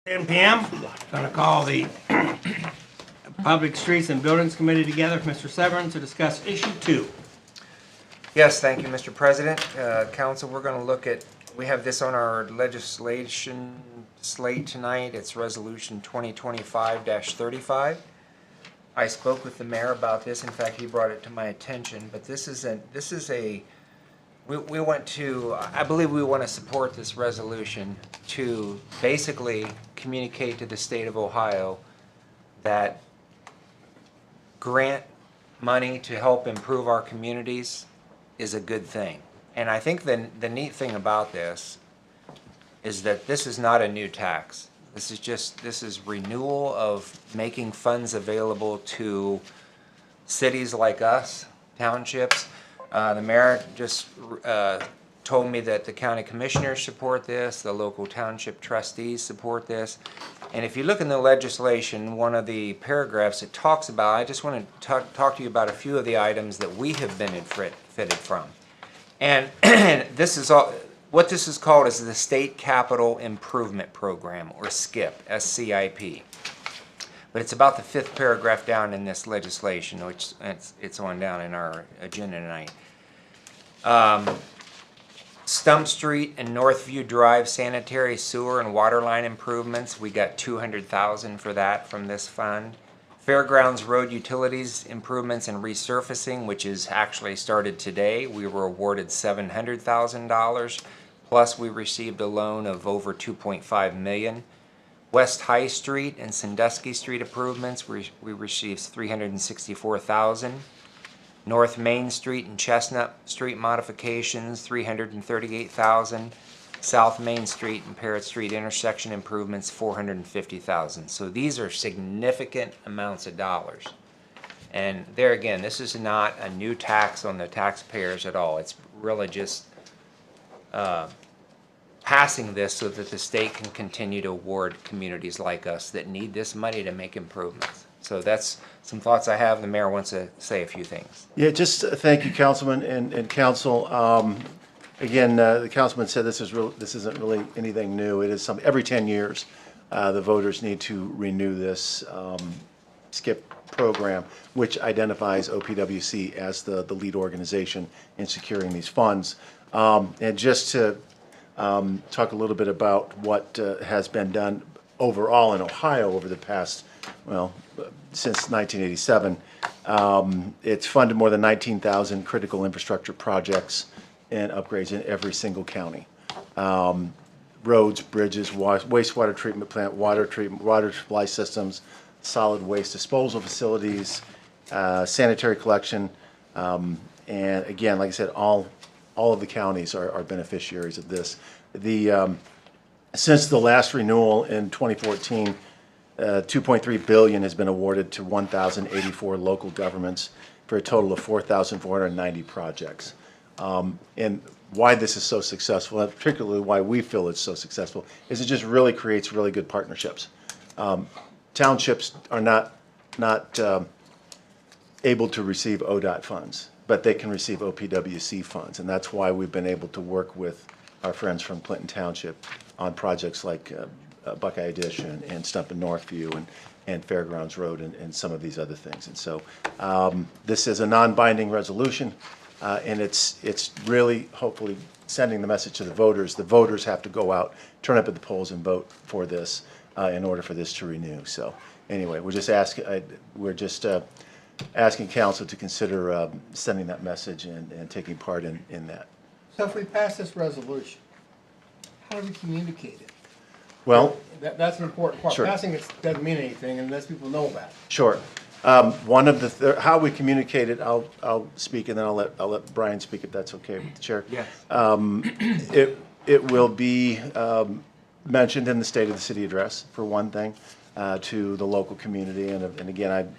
10 p.m. Going to call the Public Streets and Buildings Committee together with Mr. Severin to discuss issue 2. Yes, thank you, Mr. President. Council, we're going to look at, we have this on our legislation slate tonight. It's Resolution 2025-35. I spoke with the mayor about this. In fact, he brought it to my attention. But we want to, I believe we want to support this resolution to basically communicate to the state of Ohio that grant money to help improve our communities is a good thing. And I think the neat thing about this is that this is not a new tax. This is renewal of making funds available to cities like us, townships. The mayor just told me that the county commissioners support this, the local township trustees support this. And if you look in the legislation, one of the paragraphs it talks about, I just want to talk to you about a few of the items that we have benefited from. And this is all, what this is called is the State Capital Improvement Program, or SCIP, S-C-I-P. But it's about the 5th paragraph down in this legislation, which it's on down in our agenda tonight. Stump Street and Northview Drive sanitary sewer and water line improvements, we got $200,000 for that from this fund. Fairgrounds Road Utilities improvements and resurfacing, which is actually started today, we were awarded $700,000, plus we received a loan of over $2.5 million. West High Street and Sandusky Street improvements, we received $364,000. North Main Street and Chestnut Street modifications, $338,000. South Main Street and Parrott Street intersection improvements, $450,000. So these are significant amounts of dollars. And there again, this is not a new tax on the taxpayers at all. It's really just passing this so that the state can continue to award communities like us that need this money to make improvements. So that's some thoughts I have. The mayor wants to say a few things. Yeah, just thank you, Councilman and Council. Again, the Councilman said this isn't really anything new. It is something every 10 years the voters need to renew this SCIP program, which identifies OPWC as the lead organization in securing these funds. And just to talk a little bit about what has been done overall in Ohio over the past, well, since 1987. It's funded more than 19,000 critical infrastructure projects and upgrades in every single county. Roads, bridges, wastewater treatment plant, water treatment, water supply systems, solid waste disposal facilities, sanitary collection, and again, like I said, all of the counties are beneficiaries of this. Since the last renewal in 2014, $2.3 billion has been awarded to 1,084 local governments for a total of 4,490 projects. And why this is so successful, and particularly why we feel it's so successful, is it just really creates really good partnerships. Townships are not able to receive ODOT funds, but they can receive OPWC funds, and that's why we've been able to work with our friends from Clinton Township on projects like Buckeye Addition and Stump and Northview and Fairgrounds Road and some of these other things. And so this is a non-binding resolution, and it's really hopefully sending the message to the voters. The voters have to go out, turn up at the polls, and vote for this in order for this to renew. So anyway, we're just asking council to consider sending that message and taking part in that. So if we pass this resolution, how do we communicate it? Well, that's an important part. Sure. Passing it doesn't mean anything unless people know about it. sure. One of the how we communicate it, I'll speak, and then I'll let Brian speak if that's okay with the chair. Yes. It will be mentioned in the State of the City address, for one thing, to the local community, and again,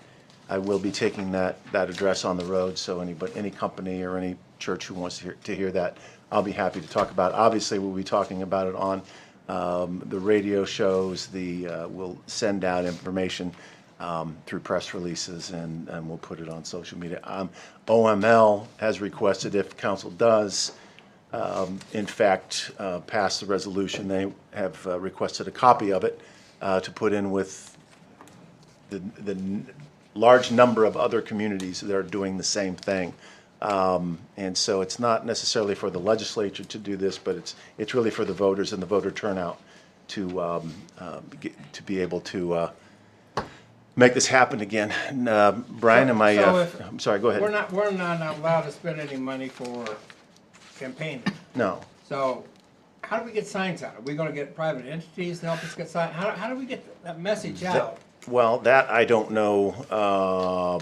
I will be taking that address on the road. So any company or any church who wants to hear that, I'll be happy to talk about it. Obviously, we'll be talking about it on the radio shows. We'll send out information through press releases, and we'll put it on social media. OML has requested, if council does in fact pass the resolution, they have requested a copy of it to put in with the large number of other communities that are doing the same thing. And so it's not necessarily for the legislature to do this, but it's really for the voters and the voter turnout to be able to make this happen again. And, Brian, am I? So if- I'm sorry. Go ahead. We're not allowed to spend any money for campaigning. No. So how do we get signs out? Are we gonna get private entities to help us get signs? How do we get that message out? Well, that I don't know. I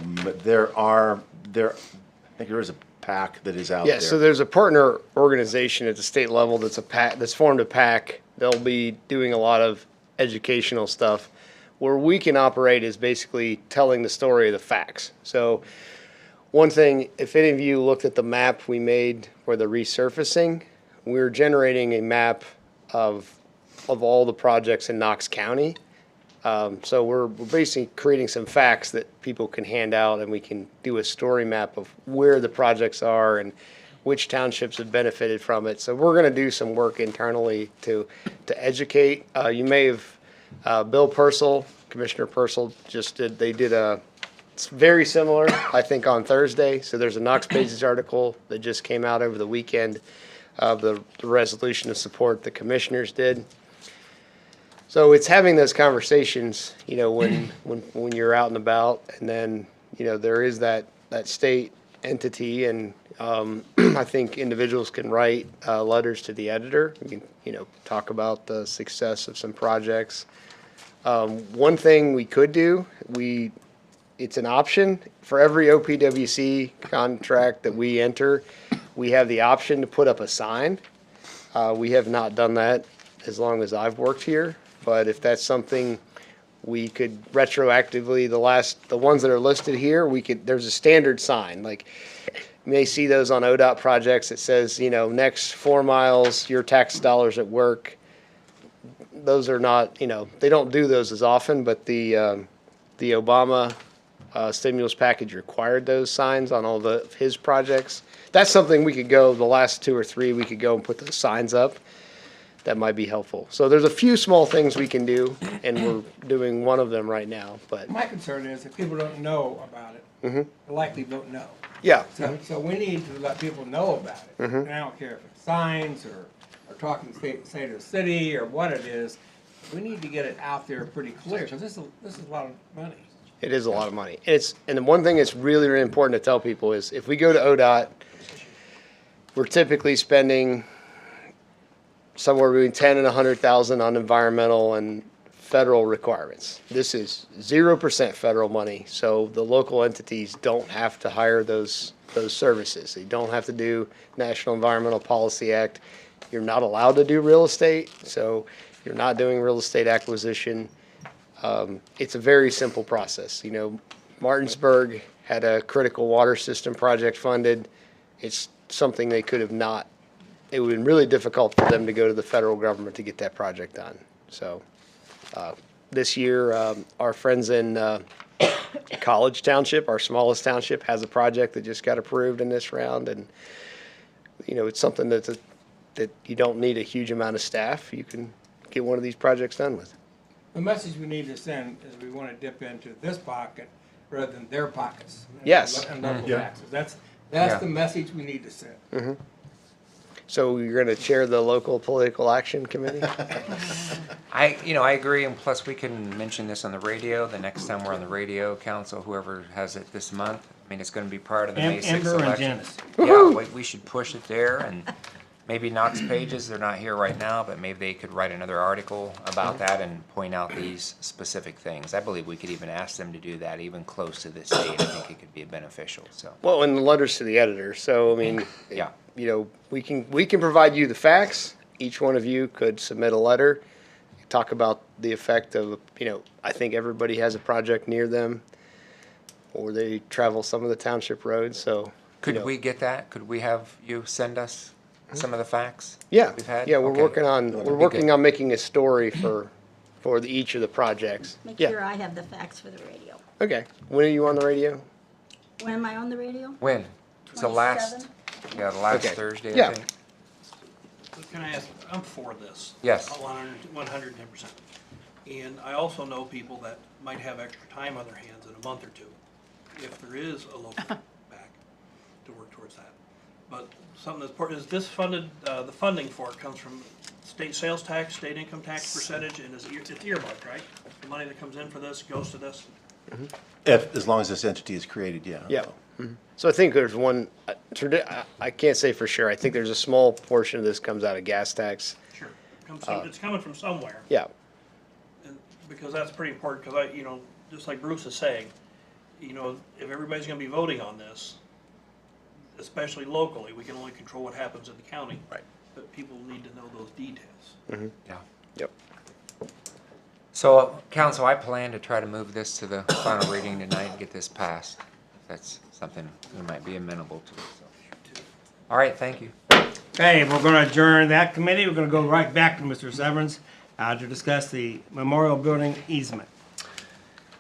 think there is a PAC that is out there. Yeah, so there's a partner organization at the state level that's a PAC, that's formed a PAC. They'll be doing a lot of educational stuff. Where we can operate is basically telling the story of the facts. So one thing, if any of you looked at the map we made for the resurfacing, we're generating a map of all the projects in Knox County. So we're basically creating some facts that people can hand out, and we can do a story map of where the projects are and which townships have benefited from it. So we're going to do some work internally to educate. You may have Bill Purcell, Commissioner Purcell, it's very similar, I think, on Thursday. So there's a Knox Pages article that just came out over the weekend of the resolution of support the commissioners did. So it's having those conversations, when you're out and about, and then, there is that state entity, and I think individuals can write letters to the editor. We can, talk about the success of some projects. One thing we could do, it's an option for every OPWC contract that we enter. We have the option to put up a sign. We have not done that as long as I've worked here. But if that's something we could retroactively, the ones that are listed here, there's a standard sign. Like, you may see those on ODOT projects. It says, next 4 miles, your tax dollars at work. Those are not, they don't do those as often, but the Obama stimulus package required those signs on all of his projects. That's something we could go, the last 2 or 3, we could go and put those signs up. That might be helpful. So there's a few small things we can do, and we're doing one of them right now. But My concern is if people don't know about it, they likely don't know. yeah, So we need to let people know about it. And I don't care if it's signs or talking state to the city or what it is. We need to get it out there pretty clear, because this is a lot of money. it is a lot of money. And the one thing that's really, really important to tell people is if we go to ODOT, we're typically spending somewhere between 10 and 100,000 on environmental and federal requirements. This is 0% federal money, so the local entities don't have to hire those services. They don't have to do National Environmental Policy Act. You're not allowed to do real estate, so you're not doing real estate acquisition. It's a very simple process. Martinsburg had a critical water system project funded. It's something they could have not. It would have been really difficult for them to go to the federal government to get that project done. So this year, our friends in College Township, our smallest township, has a project that just got approved in this round. And, it's something that you don't need a huge amount of staff. You can get one of these projects done with. The message we need to send is we want to dip into this pocket rather than their pockets. Yes. And local taxes. That's Yeah. the message we need to send. So you're going to chair the local political action committee? I agree, and plus we can mention this on the radio, the next time we're on the radio, council, whoever has it this month. I mean, it's gonna be part of the May 6th Amber and election. Janice. Yeah, we should push it there, and maybe Knox Pages, they're not here right now, but maybe they could write another article about that and point out these specific things. I believe we could even ask them to do that, even close to this date. I think it could be beneficial, so. Well, and the letters to the editor. So, I mean, Yeah. we can provide you the facts. Each one of you could submit a letter, talk about the effect of, I think everybody has a project near them, or they travel some of the township roads, so. Could we get that? Could we have you send us some of the facts Yeah, we've had? yeah, we're Okay. working on making a story for each of the projects. Make Yeah, sure I have the facts for the radio. okay. When are you on the radio? When am I on the radio? When? So last, 27? yeah, last Okay. Thursday, Yeah. I think. Can I ask, I'm for this. Yes. 110%. And I also know people that might have extra time on their hands in a month or two, if there is a local back to work towards that. But something that's important is this funded, the funding for it comes from state sales tax, state income tax percentage, and it's earmarked, right? The money that comes in for this goes to this. As long as this entity is created, yeah. Yeah. So I think there's one, I can't say for sure. I think there's a small portion of this comes out of gas tax. Sure. It's coming from somewhere. Yeah. And because that's pretty important, because just like Bruce is saying, if everybody's gonna be voting on this, especially locally, we can only control what happens in the county. Right. But people need to know those details. Yeah. Yep. So, council, I plan to try to move this to the final reading tonight and get this passed. If that's something we might be amenable to. So. All right, thank you. Okay, we're gonna adjourn that committee. We're gonna go right back to Mr. Severance to discuss the memorial building easement.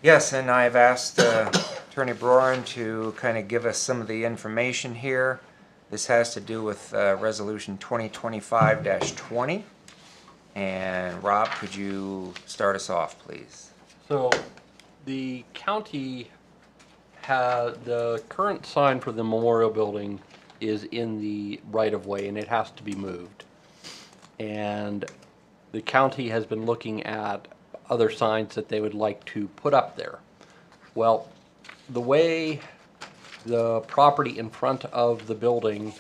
Yes, and I've asked Attorney Broran to kind of give us some of the information here. This has to do with Resolution 2025-20. And Rob, could you start us off, please? So the county the current sign for the memorial building is in the right-of-way and it has to be moved. And the county has been looking at other signs that they would like to put up there. Well, the way the property in front of the building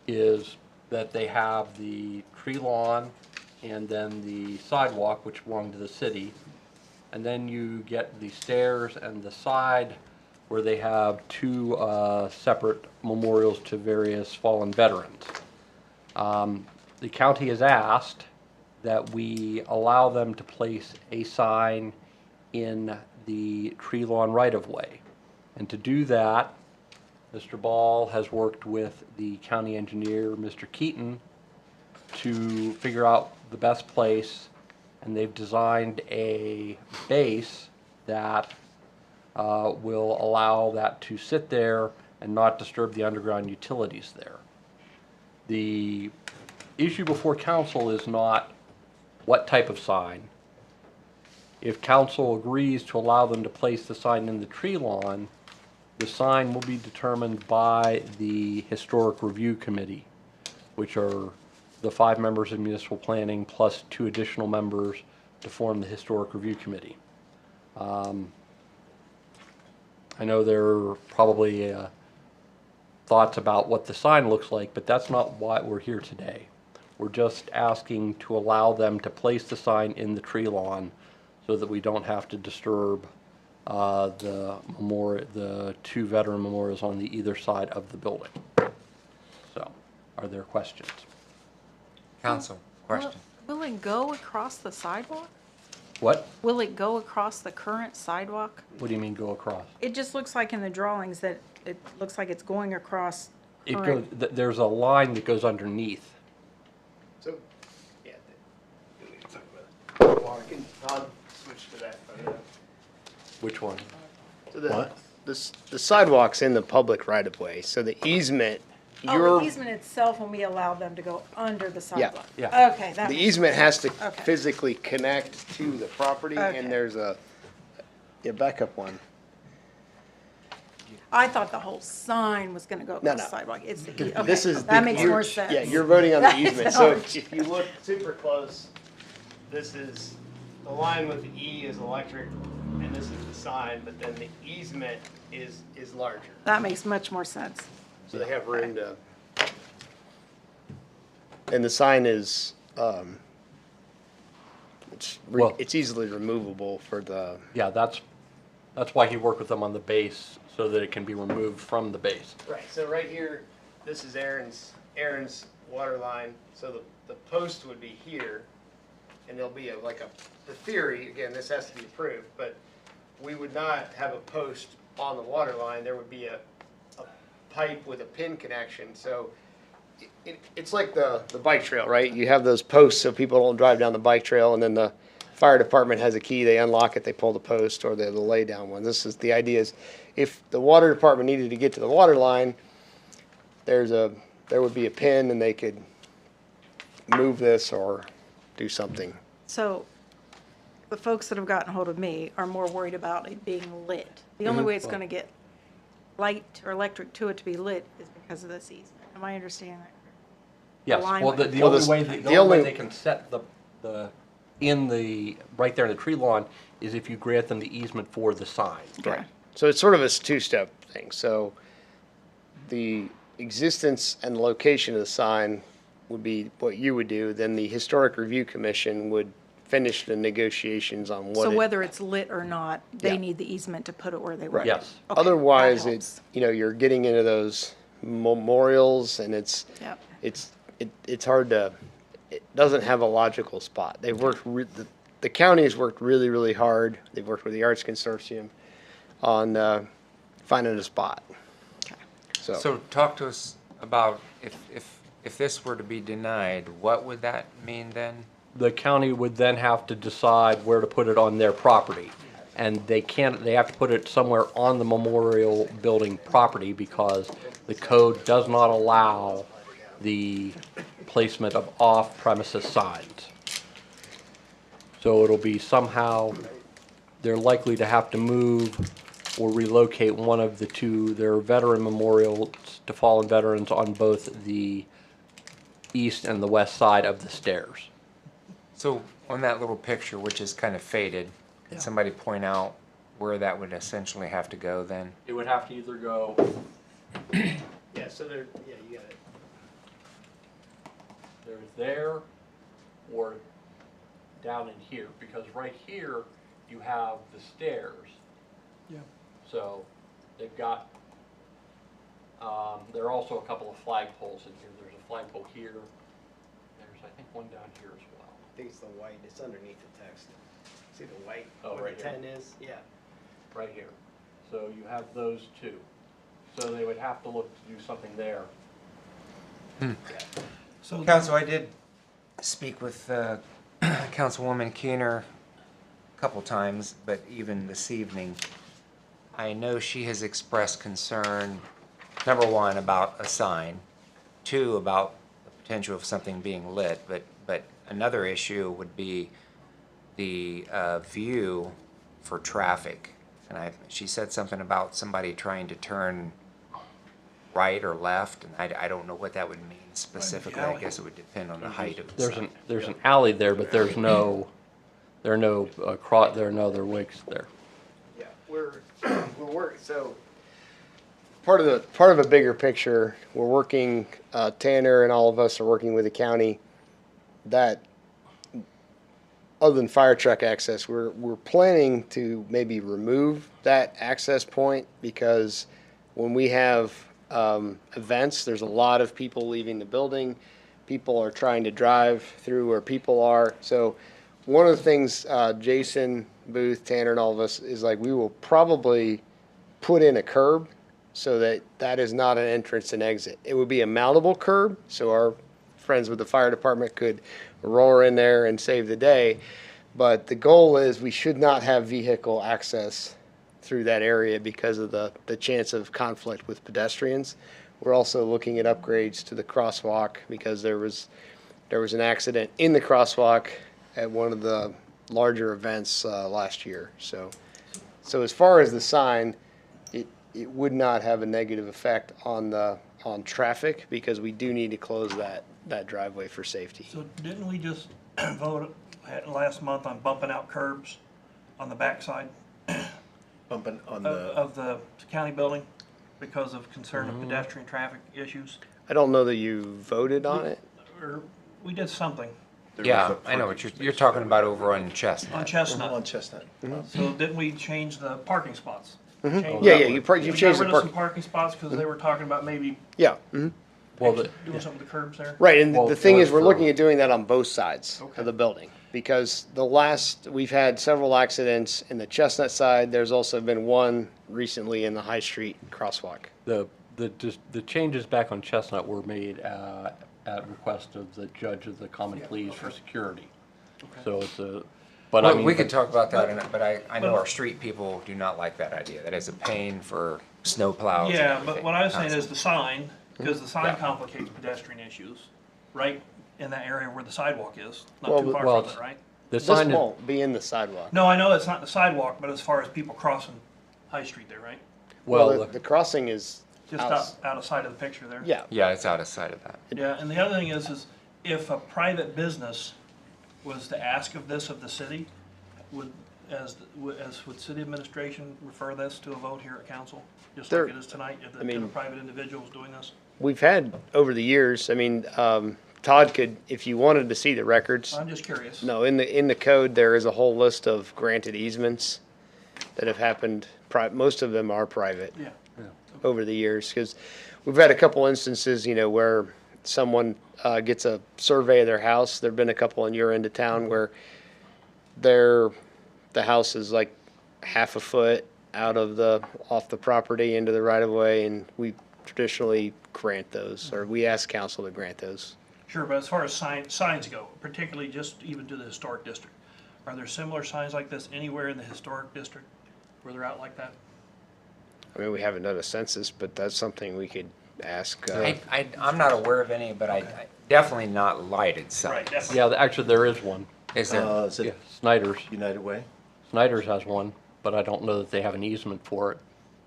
is that they have the tree lawn and then the sidewalk, which belong to the city. And then you get the stairs and the side where they have two separate memorials to various fallen veterans. The county has asked that we allow them to place a sign in the tree lawn right-of-way. And to do that, Mr. Ball has worked with the county engineer, Mr. Keaton, to figure out the best place, and they've designed a base that will allow that to sit there and not disturb the underground utilities there. The issue before council is not what type of sign. If council agrees to allow them to place the sign in the tree lawn, the sign will be determined by the Historic Review Committee, which are the 5 members of municipal planning plus 2 additional members to form the Historic Review Committee. I know there are probably thoughts about what the sign looks like, but that's not why we're here today. We're just asking to allow them to place the sign in the tree lawn so that we don't have to disturb the 2 veteran memorials on the either side of the building. So, are there questions? Council, question. Will it go across the sidewalk? What? Will it go across the current sidewalk? What do you mean go across? It just looks like in the drawings that it looks like it's going across It goes, current. there's a line that goes underneath. So, yeah. Well, I'll switch to that photo. Which one? So the, What? the sidewalk's in the public right of way, so the easement, Oh, the easement itself when we allow them to go under the sidewalk? yeah. Okay, that the makes easement has to Okay. physically connect to the property, Okay. and there's a, backup one. I thought the whole sign was gonna go No, across the no. sidewalk. It's the, This okay, is that the- makes you're- more sense. Yeah, you're voting on the That makes easement, so sense. if you look super close, this is, the line with the E is electric, and this is the sign, but then the easement is larger. That makes much more sense. So they have room to, and the sign is, Well- it's easily removable for the, Yeah, that's why he worked with them on the base, so that it can be removed from the base. right, so right here, this is Aaron's water line, so the post would be here, and there'll be the theory, again, this has to be approved, but we would not have a post on the water line, there would be a pipe with a pin connection, so it's like the bike trail, right? You have those posts so people don't drive down the bike trail, and then the fire department has a key, they unlock it, they pull the post, or they'll lay down one. The idea is, if the water department needed to get to the water line, there would be a pin, and they could move this or do something. So the folks that have gotten hold of me are more worried about it being lit. The only way it's gonna get light or electric to it to be lit is because of this easement. Am I understanding that? Yes, line well, the with- the Well, only this- way, the the only way only- they can set right there in the tree lawn is if you grant them the easement for the sign. Right. So it's sort of a two-step thing. So the existence and location of the sign would be what you would do. Then the Historic Review Commission would finish the negotiations on what So it. whether it's lit or not, they Yeah. need the easement to put it where they Right. want. Yes. Okay, Otherwise, that it's, helps. you're getting into those memorials and it's hard to, it doesn't have a logical spot. They've worked, the county has worked really, really hard. They've worked with the Arts Consortium on finding a spot. So talk to us about if this were to be denied, what would that mean then? The county would then have to decide where to put it on their property. And they have to put it somewhere on the memorial building property because the code does not allow the placement of off-premises signs. So it'll be somehow, they're likely to have to move or relocate one of the two, their veteran memorials to fallen veterans on both the east and the west side of the stairs. So on that little picture, which is kind of faded, can somebody point out where that would essentially have to go then? It would have to either go Yeah, so there, yeah, you got it. there's there or down in here, because right here you have the stairs. Yeah. So they've got, there are also a couple of flagpoles in here. There's a flagpole here. There's, I think, one down here as well. I think it's the white, it's underneath the text. See the white, Oh, where right the here. 10 is? Yeah. Right here. So you have those two. So they would have to look to do something there. So Council, I did speak with Councilwoman Keener a couple times, but even this evening, I know she has expressed concern, number one, about a sign, two, about the potential of something being lit, but another issue would be the view for traffic. And she said something about somebody trying to turn right or left, and I don't know what that would mean specifically. I guess it would depend on the height of the sign. There's an alley there, but there are no other wigs there. Yeah, we're working, so part of a bigger picture, we're working, Tanner and all of us are working with the county that, other than fire truck access, we're planning to maybe remove that access point because when we have events, there's a lot of people leaving the building. People are trying to drive through where people are. So one of the things, Jason, Booth, Tanner, and all of us is like, we will probably put in a curb so that that is not an entrance and exit. It would be a mountable curb, so our friends with the fire department could roar in there and save the day. But the goal is we should not have vehicle access through that area because of the chance of conflict with pedestrians. We're also looking at upgrades to the crosswalk because there was an accident in the crosswalk at one of the larger events last year. So as far as the sign, it would not have a negative effect on traffic because we do need to close that driveway for safety. So didn't we just vote last month on bumping out curbs on the backside Bumping on of the county building because of concern of pedestrian traffic issues? I don't know that you voted on it. Or we did something Yeah, I know what you're talking about over on Chestnut. on Chestnut. on Chestnut. So didn't we change the parking spots? Change Yeah, that yeah, one. you We changed got the rid of park. some parking spots because they were talking about maybe Yeah. Well, doing something with the curbs there. Right, and Well, the thing for- is, we're for- looking at doing that on both sides Okay. of the building. Because we've had several accidents in the Chestnut side. There's also been one recently in the High Street crosswalk. the changes back on Chestnut were made at request of the judge of the common pleas for security. So it's but I Well, mean. we could talk about that, but I know our street people do not like that idea. That is a pain for snow plows. Yeah, and but what I was saying is constantly. the sign, because the sign Yeah. complicates pedestrian issues, right in that area where the sidewalk is, Well, not too far well, from it, right? This sign is, won't be in the sidewalk. No, I know it's not the sidewalk, but as far as people crossing High Street there, right? well, The crossing is Just out of sight of the picture there. yeah. Yeah, it's out of sight of that. Yeah, and the other thing is if a private business was to ask of this of the city, would city administration refer this to a vote here at council? Just There- like it is tonight, if I mean- a private individual is doing this? We've had over the years. I mean, Todd could, if you wanted to see the records. I'm just curious. No, in the code there is a whole list of granted easements that have happened. Most of them are private. Yeah. Over the years, because we've had a couple instances, where someone gets a survey of their house. There've been a couple in your end of town where the house is like half a foot off the property into the right of way, and we traditionally grant those, or we ask council to grant those. Sure, but as far as signs go, particularly just even to the historic district, are there similar signs like this anywhere in the historic district where they're out like that? I mean, we haven't done a census, but that's something we could ask. I'm not aware of any, but I definitely not lighted signs. Right, definitely. yeah, actually, there is one. Is there? Is Yeah, it Snyder's. United Way? Snyder's has one, but I don't know that they have an easement for it.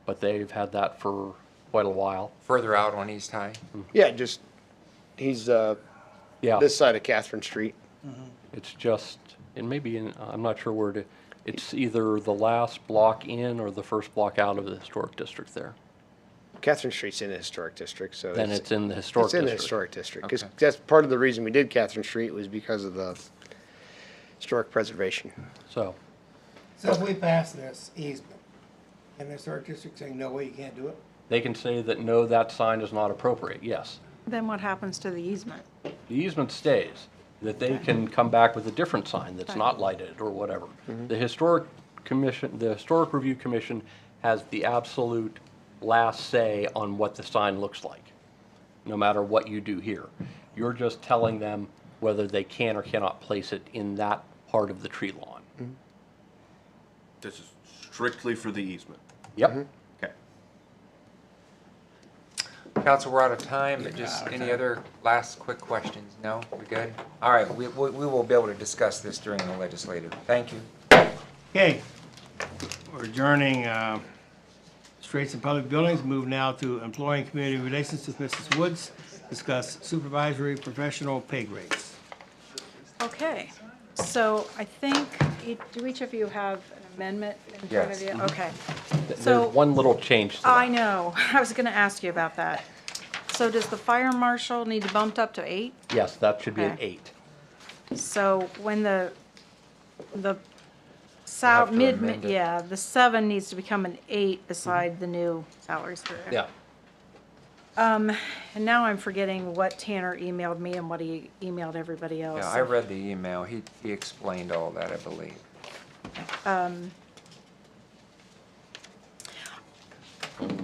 But they've had that for quite a while. Further out on East High? Yeah, just, he's Yeah, this side of Catherine Street. it's just, it may be in, I'm not sure where to, it's either the last block in or the first block out of the historic district there. Catherine Street's in the historic district, so Then it's in the historic it's in the district. historic district. Because Okay. that's part of the reason we did Catherine Street was because of the historic preservation. So, So if we pass this easement, and the historic district saying, no way, you can't do it? they can say that, no, that sign is not appropriate, yes. Then what happens to the easement? The easement stays, that they can come back with a different sign that's not lighted or whatever. The Historic Review Commission has the absolute last say on what the sign looks like, no matter what you do here. You're just telling them whether they can or cannot place it in that part of the tree lawn. This is strictly for the easement. Yep. Okay. Council, we're out of time, but just any other last quick questions? No? We good? All right, we will be able to discuss this during the legislative. Thank you. Okay, we're adjourning, Streets and Public Buildings, move now to Employee and Community Relations with Mrs. Woods, discuss supervisory professional pay grades. Okay, so I think, do each of you have an amendment in front of Yes. you? Okay. There's So, one little change to I that. know, I was gonna ask you about that. So does the fire marshal need to bumped up to 8? Yes, that should be an Okay. 8. So when the We'll have to amend it. yeah, the 7 needs to become an 8 beside the new salary structure. Yeah. And now I'm forgetting what Tanner emailed me and what he emailed everybody else. Yeah, I read the email. He explained all that, I believe.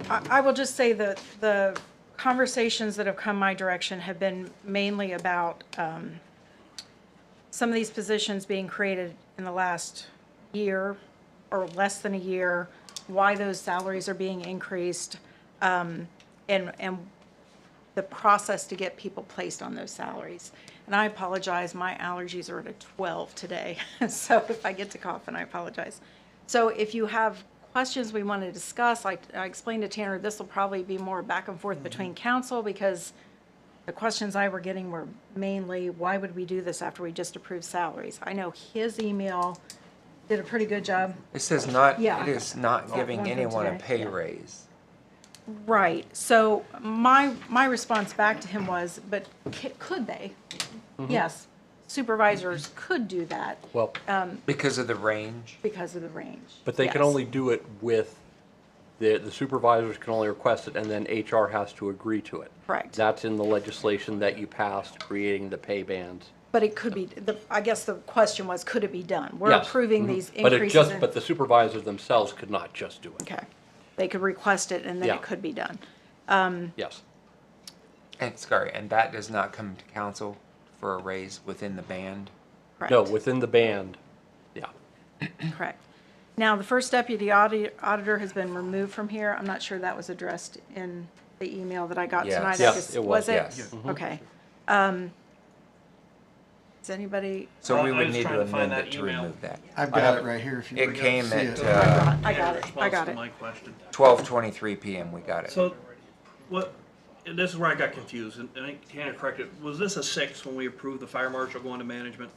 I will just say that the conversations that have come my direction have been mainly about some of these positions being created in the last year or less than a year, why those salaries are being increased, and the process to get people placed on those salaries. And I apologize, my allergies are at a 12 today, so if I get to coughing, I apologize. So if you have questions we want to discuss, I explained to Tanner, this will probably be more back and forth between council, because the questions I were getting were mainly, why would we do this after we just approved salaries? I know his email did a pretty good job. It says not, Yeah. it is not giving one from anyone a today, pay yeah. raise. Right, so my response back to him was, but could they? Yes, supervisors could do that Well, Because of the range? because of the range. but they can Yes. only do it with, the supervisors can only request it, and then HR has to agree to it. Correct. That's in the legislation that you passed, creating the pay bands. But it could be, I guess the question was, could it be done? We're Yes. approving these But it increases. just, but the supervisors themselves could not just do it. Okay, they could request it and then Yeah. it could be done. Yes. And, sorry, and that does not come to council for a raise within the band? Correct. No, within the band, yeah. Correct. Now, the first deputy auditor has been removed from here. I'm not sure that was addressed in the email that I got Yes. tonight. I Yes, just- it was, it? yes. Okay. Does anybody? So we I would was need trying to to find amend that it to email. remove that. I've got it right here if you It want to came see at it. I got In it. response I got to it. my question. 12:23 p.m. We got it. So, what, and this is where I got confused, and I think Tanner corrected, was this a 6 when we approved the fire marshal going to management?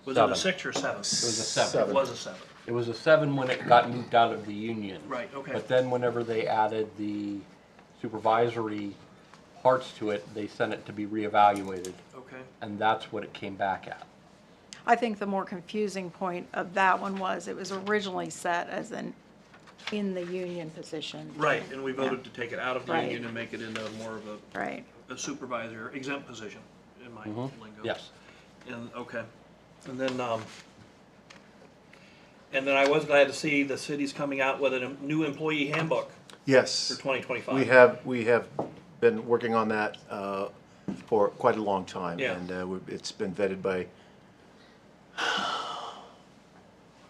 Was it a 7. 6 or 7? It was a 7. It was a 7. It was a 7 when it got moved out of the union. Right, okay. But then whenever they added the supervisory parts to it, they sent it to be reevaluated, Okay. and that's what it came back at. I think the more confusing point of that one was it was originally set as an in the union position. Right, and we voted to take it out of the Right. union and make it into more of Right. a supervisor exempt position, in my lingo. Yes. And, okay, and then I was glad to see the city's coming out with a new employee handbook for Yes. 2025. We have been working on that for quite a long time. Yeah. And it's been vetted by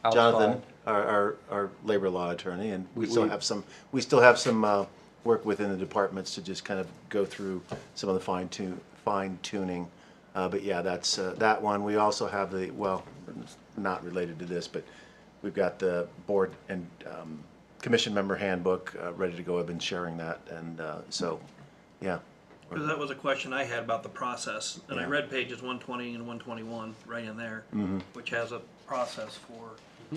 Outside. Jonathan, our labor law attorney, and we We- still we- have some work within the departments to just kind of go through some of the fine tuning. But yeah, that's that one. We also have well, not related to this, but we've got the board and commission member handbook ready to go. I've been sharing that, and so, yeah. Because that was a question I had about the process, and I Yeah. read pages 120 and 121 right in there, which has a process for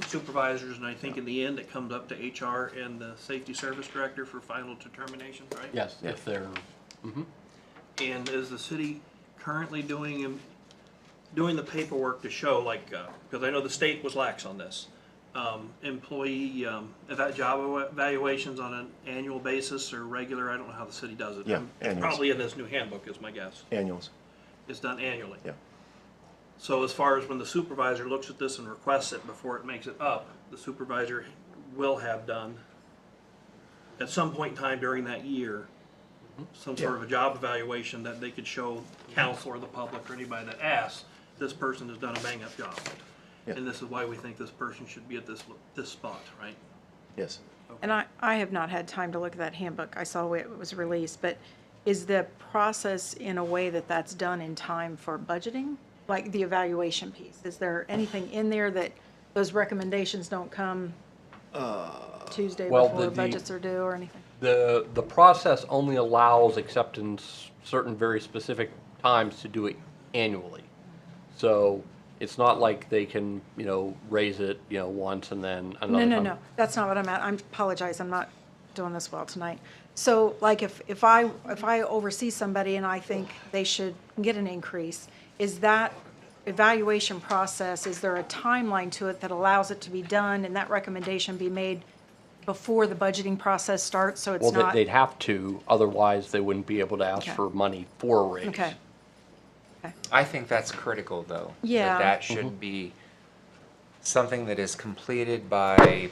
supervisors, and I think in the end, it comes up to HR and the safety service director for final determination, right? Yes, if they're, And is the city currently doing the paperwork to show, like, because I know the state was lax on this, employee, job evaluations on an annual basis or regular, I don't know how the city does it. Yeah, annuals. Probably in this new handbook is my guess. Annuals, It's done annually. yeah. So as far as when the supervisor looks at this and requests it before it makes it up, the supervisor will have done at some point in time during that year, some sort of a job evaluation that they could show council or the public or anybody that asks, this person has done a bang-up job. Yeah. And this is why we think this person should be at this spot, right? Yes. And I have not had time to look at that handbook. I saw it was released, but is the process in a way that that's done in time for budgeting? Like the evaluation piece? Is there anything in there that those recommendations don't come Tuesday well, before the- budgets are due or anything? the process only allows except in certain very specific times to do it annually. So it's not like they can, raise it, once and then another time. No. That's not what I'm at. I apologize. I'm not doing this well tonight. So like if I oversee somebody and I think they should get an increase, is that evaluation process, is there a timeline to it that allows it to be done and that recommendation be made before the budgeting process starts, so it's Well, not? they'd have to, otherwise they wouldn't be able to ask Okay. for money for a raise. Okay. I think that's critical, though. Yeah. That should be something that is completed by,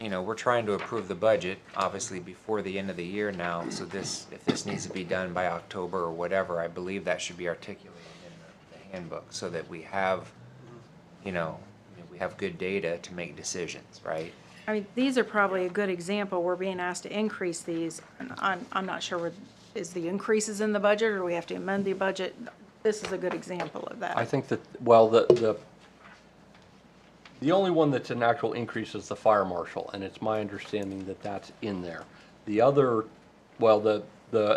we're trying to approve the budget, obviously, before the end of the year now. So if this needs to be done by October or whatever, I believe that should be articulated in the handbook so that we have, we have good data to make decisions, right? I mean, these are probably a good example. We're being asked to increase these, and I'm not sure, is the increases in the budget, or do we have to amend the budget? This is a good example of that. I think that, well, the only one that's an actual increase is the fire marshal, and it's my understanding that that's in there. The other, well, the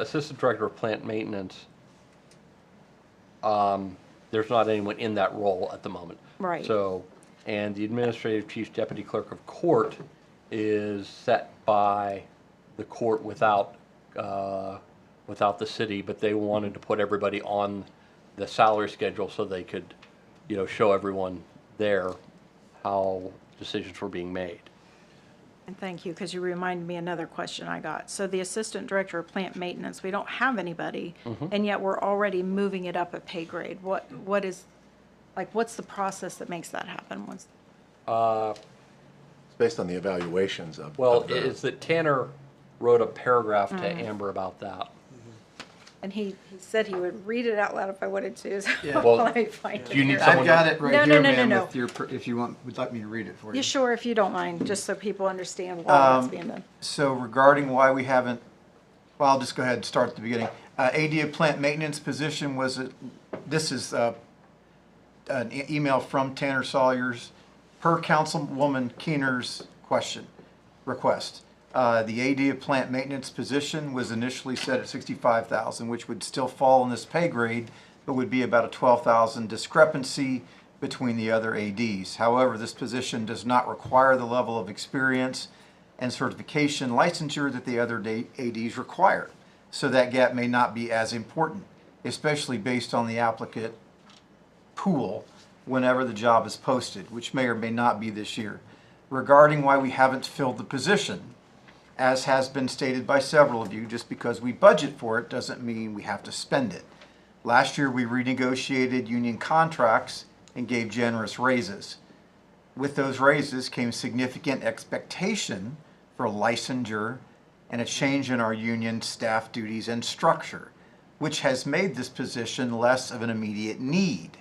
assistant director of plant maintenance, there's not anyone in that role at the moment. Right. So, and the administrative chief deputy clerk of court is set by the court without the city, but they wanted to put everybody on the salary schedule so they could, show everyone there how decisions were being made. And thank you, because you reminded me another question I got. So the assistant director of plant maintenance, we don't have anybody, and yet we're already moving it up a pay grade. What is, what's the process that makes that happen? It's based on the evaluations of. Well, of the- it's that Tanner wrote a paragraph to Amber about that. And he said he would read it out loud if I wanted to, so Well, let me find it. do you need here. someone- I've got it No, right no, here, no, no, ma'am, no. with your, if you would like me to read it for you. Yeah, sure, if you don't mind, just so people understand why it's being done. So regarding why we haven't, well, I'll just go ahead and start at the beginning. AD of plant maintenance position was, this is an email from Tanner Sawyer's per Councilwoman Keener's request. The AD of plant maintenance position was initially set at 65,000, which would still fall in this pay grade, but would be about a 12,000 discrepancy between the other ADs. However, this position does not require the level of experience and certification licensure that the other ADs require. So that gap may not be as important, especially based on the applicant pool whenever the job is posted, which may or may not be this year. Regarding why we haven't filled the position, as has been stated by several of you, just because we budget for it doesn't mean we have to spend it. Last year, we renegotiated union contracts and gave generous raises. With those raises came significant expectation for licensure and a change in our union staff duties and structure, which has made this position less of an immediate need.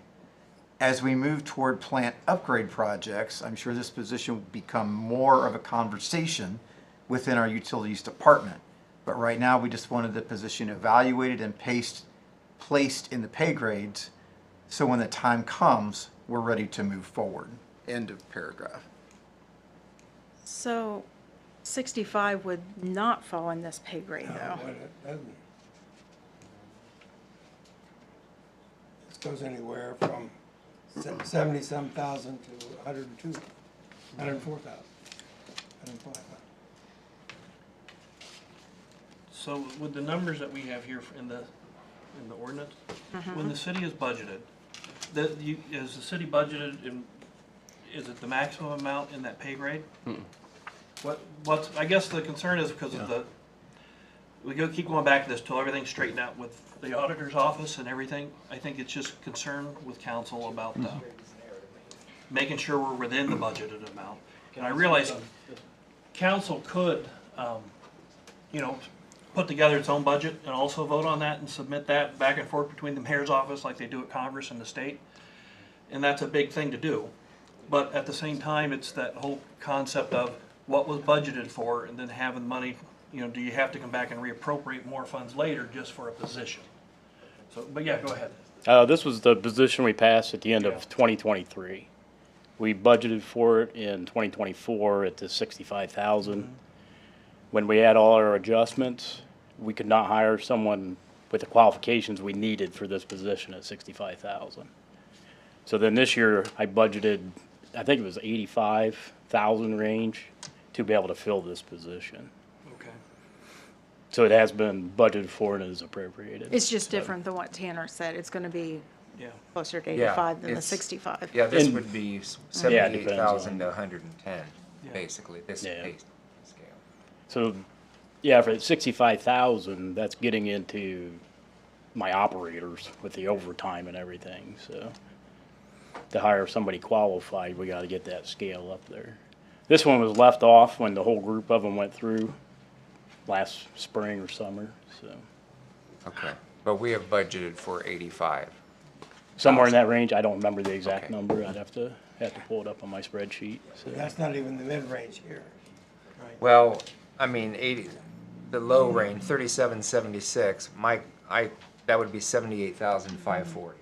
As we move toward plant upgrade projects, I'm sure this position will become more of a conversation within our utilities department. But right now, we just wanted the position evaluated and placed in the pay grades, so when the time comes, we're ready to move forward. End of paragraph. So 65 would not fall in this pay grade, No, though. but it doesn't. This goes anywhere from 70-some thousand to 102, 104,000, 105,000. So with the numbers that we have here in the ordinance, when the city is budgeted, is the city budgeted in, is it the maximum amount in that pay grade? What's, I guess the concern is because of the, keep going back to this till everything's straightened out with the auditor's office and everything. I think it's just concern with council about making sure we're within the budgeted amount. And I realize council could, put together its own budget and also vote on that and submit that back and forth between the mayor's office like they do at Congress and the state. And that's a big thing to do. But at the same time, it's that whole concept of what was budgeted for and then having money, do you have to come back and reappropriate more funds later just for a position? So, but yeah, go ahead. This was the position we passed at the end of 2023. We budgeted for it in 2024 at the 65,000. When we had all our adjustments, we could not hire someone with the qualifications we needed for this position at 65,000. So then this year I budgeted, I think it was 85,000 range to be able to fill this position. Okay. So it has been budgeted for and is appropriated. It's just different than what Tanner said. It's going to be Yeah. closer to Yeah, 85 than the it's- 65. Yeah, this And- would be Yeah, it depends 78,000 on- to 110, Yeah. basically, this Yeah. pay scale. So, yeah, for 65,000, that's getting into my operators with the overtime and everything, so. To hire somebody qualified, we gotta get that scale up there. This one was left off when the whole group of them went through last spring or summer, so. Okay, but we have budgeted for 85. Somewhere in that range, I don't remember the exact Okay. number, I'd have to pull it up on my spreadsheet, so. That's not even the mid-range here. Well, I mean, 80, the low range, 3776, that would be 78,540.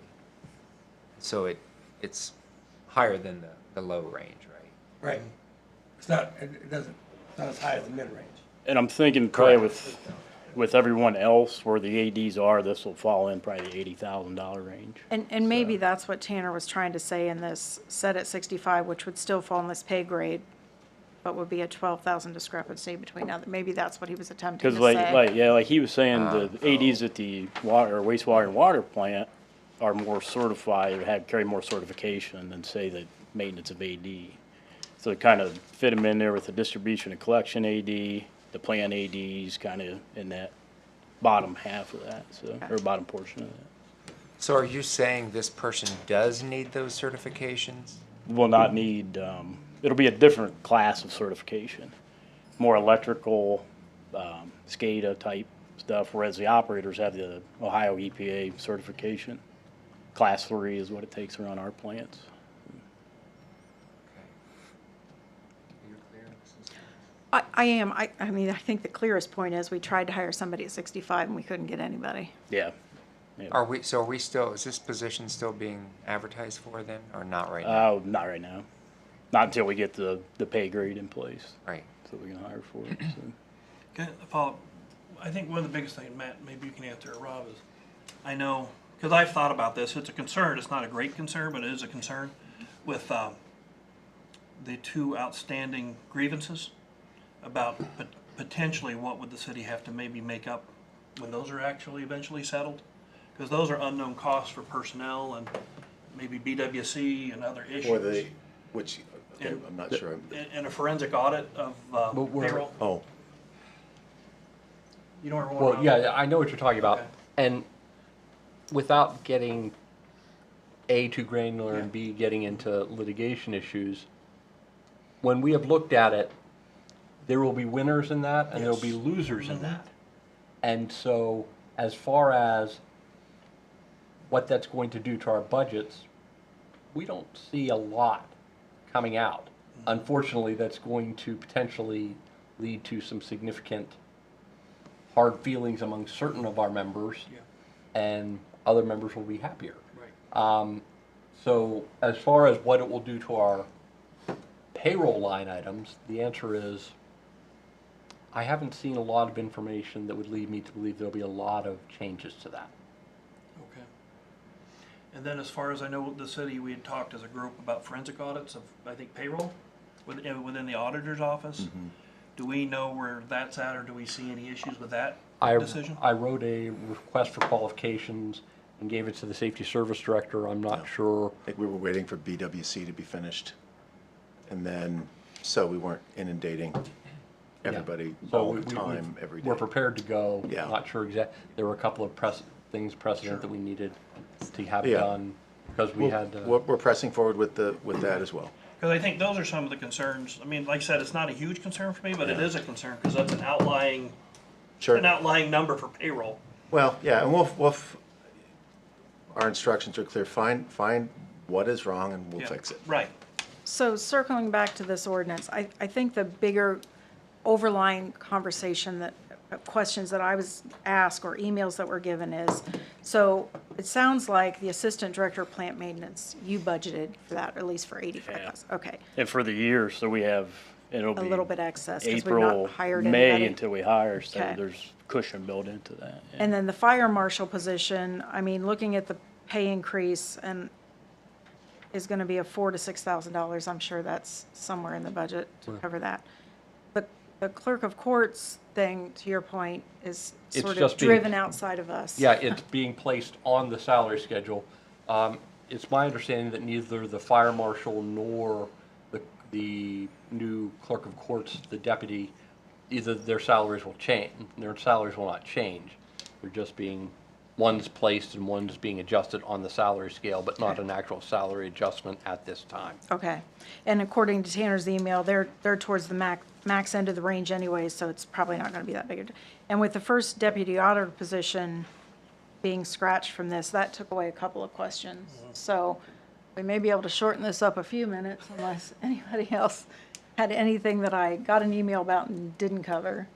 So it's higher than the low range, right? Right. It's not, it's not as high as the mid-range. And I'm thinking probably with everyone else where the ADs are, this will fall in probably the $80,000 range. And maybe that's what Tanner was trying to say in this, set at 65, which would still fall in this pay grade, but would be a 12,000 discrepancy between other, maybe that's what he was attempting Because to say. like he was saying, the ADs at the wastewater and water plant are more certified, or carry more certification than say the maintenance of AD. So it kind of fit them in there with the distribution and collection AD, the plant ADs kind of in that bottom half of that, so, or bottom portion of that. So are you saying this person does need those certifications? Will not need, it'll be a different class of certification, more electrical, SCADA type stuff, whereas the operators have the Ohio EPA certification. Class 3 is what it takes around our plants. I am. I mean, I think the clearest point is we tried to hire somebody at 65 and we couldn't get anybody. Yeah. Yeah. Are we still, is this position still being advertised for then, or not right now? Not right now. Not until we get the pay grade in place, Right. so we can hire for it, so. Okay, follow. I think one of the biggest things, Matt, maybe you can answer, or Rob, is I know, because I've thought about this, it's a concern, it's not a great concern, but it is a concern with the two outstanding grievances about potentially what would the city have to maybe make up when those are actually eventually settled? Because those are unknown costs for personnel and maybe BWC and other issues. For the, which, okay, And- I'm not sure. And a forensic audit of payroll. Oh, You know where we're going? Well, yeah, I know what you're talking about. Okay. And without getting A, too granular, and Yeah. B, getting into litigation issues, when we have looked at it, there will be winners in that and there will be Yes. losers in that. And so as far as what that's going to do to our budgets, we don't see a lot coming out. Unfortunately, that's going to potentially lead to some significant hard feelings among certain of our members, Yeah. and other members will be happier. Right. So as far as what it will do to our payroll line items, the answer is, I haven't seen a lot of information that would lead me to believe there'll be a lot of changes to that. Okay. And then as far as I know, the city, we had talked as a group about forensic audits of, I think, payroll within the auditor's office. Do we know where that's at, or do we see any issues with that decision? I wrote a request for qualifications and gave it to the safety service director. I'm not sure. I think we were waiting for BWC to be finished. And then, so we weren't inundating everybody So all we- the time, every day. We're prepared to go. Yeah. Not sure exact, there were a couple of things precedent that we needed to have Yeah. done because we had, We're pressing forward with that as well. Because I think those are some of the concerns. I mean, like I said, it's not a huge concern for me, but it is a concern because that's an outlying number for payroll. Well, yeah, and our instructions are clear. Find what is wrong and we'll Yeah. fix it. Right. So circling back to this ordinance, I think the bigger overlying conversation that, questions that I was asked or emails that were given is, so it sounds like the Assistant Director of Plant Maintenance, you budgeted for that, at least for 85,000, okay. And for the year, so we have, it'll A be little bit excess, because we've not April, hired May anybody. until we hire, so Okay. there's cushion built into that. yeah. And then the fire marshal position, I mean, looking at the pay increase and is gonna be a $4,000 to $6,000, I'm sure that's somewhere in the budget to cover that. The clerk of courts thing, to your point, is It's sort of just being- driven outside of us. yeah, it's being placed on the salary schedule. It's my understanding that neither the fire marshal nor the new clerk of courts, the deputy, either their salaries will change, their salaries will not change. They're just being, one's placed and one's being adjusted on the salary scale, but not an actual salary adjustment at this time. Okay. And according to Tanner's email, they're towards the max end of the range anyway, so it's probably not gonna be that big. And with the first deputy auditor position being scratched from this, that took away a couple of questions. So we may be able to shorten this up a few minutes unless anybody else had anything that I got an email about and didn't cover.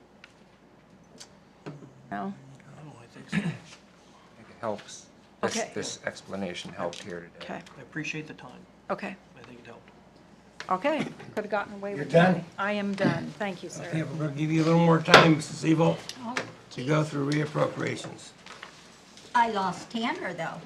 No? Oh, I think so. I think it helps. Okay. This explanation helped here today. Okay, I appreciate the time. okay, I think it helped. okay. Could have gotten away with You're that. done? I am done. Thank you, Okay, sir. we're gonna give you a little more time, Mrs. Evil, to go through reappropriations. I lost Tanner, though.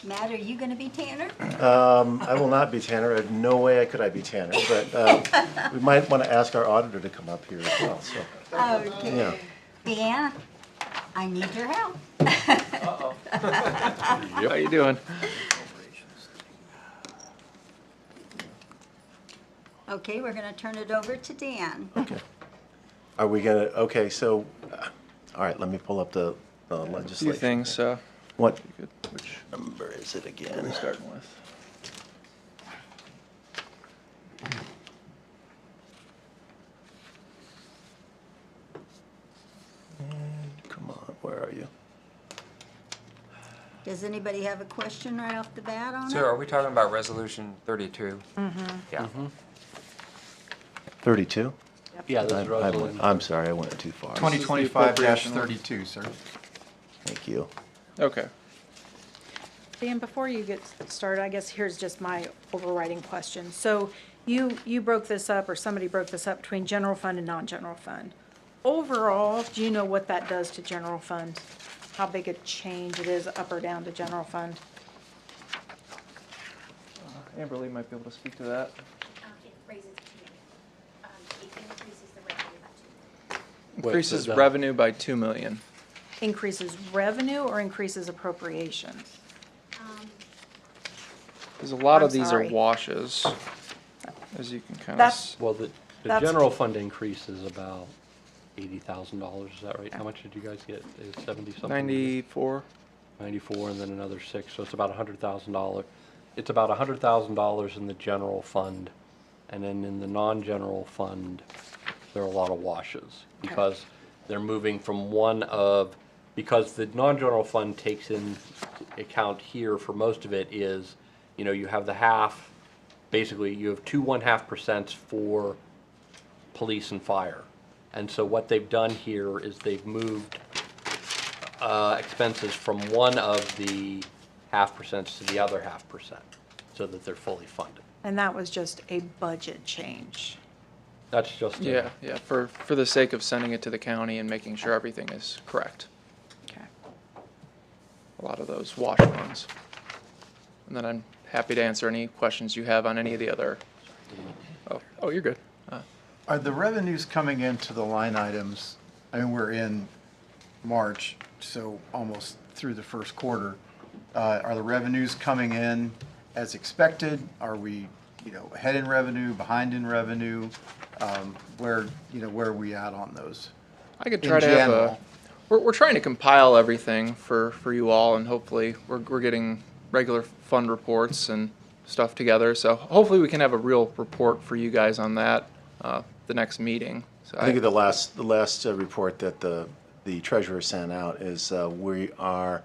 Matt, are you gonna be Tanner? I will not be Tanner. I have no way could I be Tanner, but we might want to ask our auditor to come up here as well, so, Okay. yeah. Dan, I need your help. How you doing? Okay, we're gonna turn it over to Dan. Okay. Are we gonna, okay, so, all right, let me pull up the A few legislation. things, What good. Which number is it are we again? starting with? Come on, where are you? Does anybody have a question right off the bat on So it? are we talking about resolution 32? Yeah. 32? Yeah, this is resolution. I'm sorry, I went too far. 2025-32, sir. Thank you. Okay. Dan, before you get started, I guess here's just my overriding question. So you broke this up, or somebody broke this up between general fund and non-general fund. Overall, do you know what that does to general fund? How big a change it is up or down to general fund? Amberly might be able to speak to that. It raises it increases the revenue by 2 million. Increases revenue by 2 million. Increases revenue or increases appropriations? Because a lot I'm of these sorry. are washes, as you can kind of. That's- Well, the That's- general fund increase is about $80,000, is that right? How much did you guys get? Is 70 something? 94. 94 and then another 6, so it's about $100,000. It's about $100,000 in the general fund, and then in the non-general fund, there are a lot of washes, because they're moving from because the non-general fund takes in account here for most of it is, you have the half, basically you have 2.5% for police and fire. And so what they've done here is they've moved expenses from one of the 0.5% to the other 0.5%, so that they're fully funded. And that was just a budget change. That's just Yeah, for the sake of sending it to the county and making sure everything is correct. Okay. A lot of those wash ones. And then I'm happy to answer any questions you have on any of the other. Oh, you're good. Are the revenues coming into the line items, I mean, we're in March, so almost through the first quarter. Are the revenues coming in as expected? Are we, ahead in revenue, behind in revenue? Where are we at on those? I could In try to have general. we're trying to compile everything for you all, and hopefully we're getting regular fund reports and stuff together. So hopefully we can have a real report for you guys on that the next meeting. So I think the last report that the treasurer sent out is we are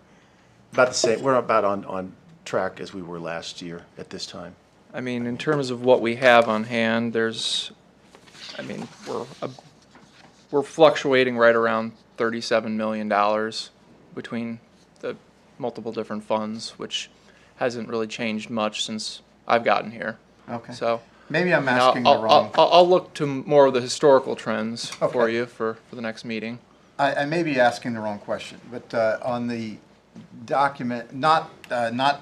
about the same. We're about on track as we were last year at this time. I mean, in terms of what we have on hand, we're fluctuating right around $37 million between the multiple different funds, which hasn't really changed much since I've gotten here. Okay. So Maybe I'm and asking the wrong. I'll look to more of the historical trends for Okay. you for the next meeting. I may be asking the wrong question, but on the document, not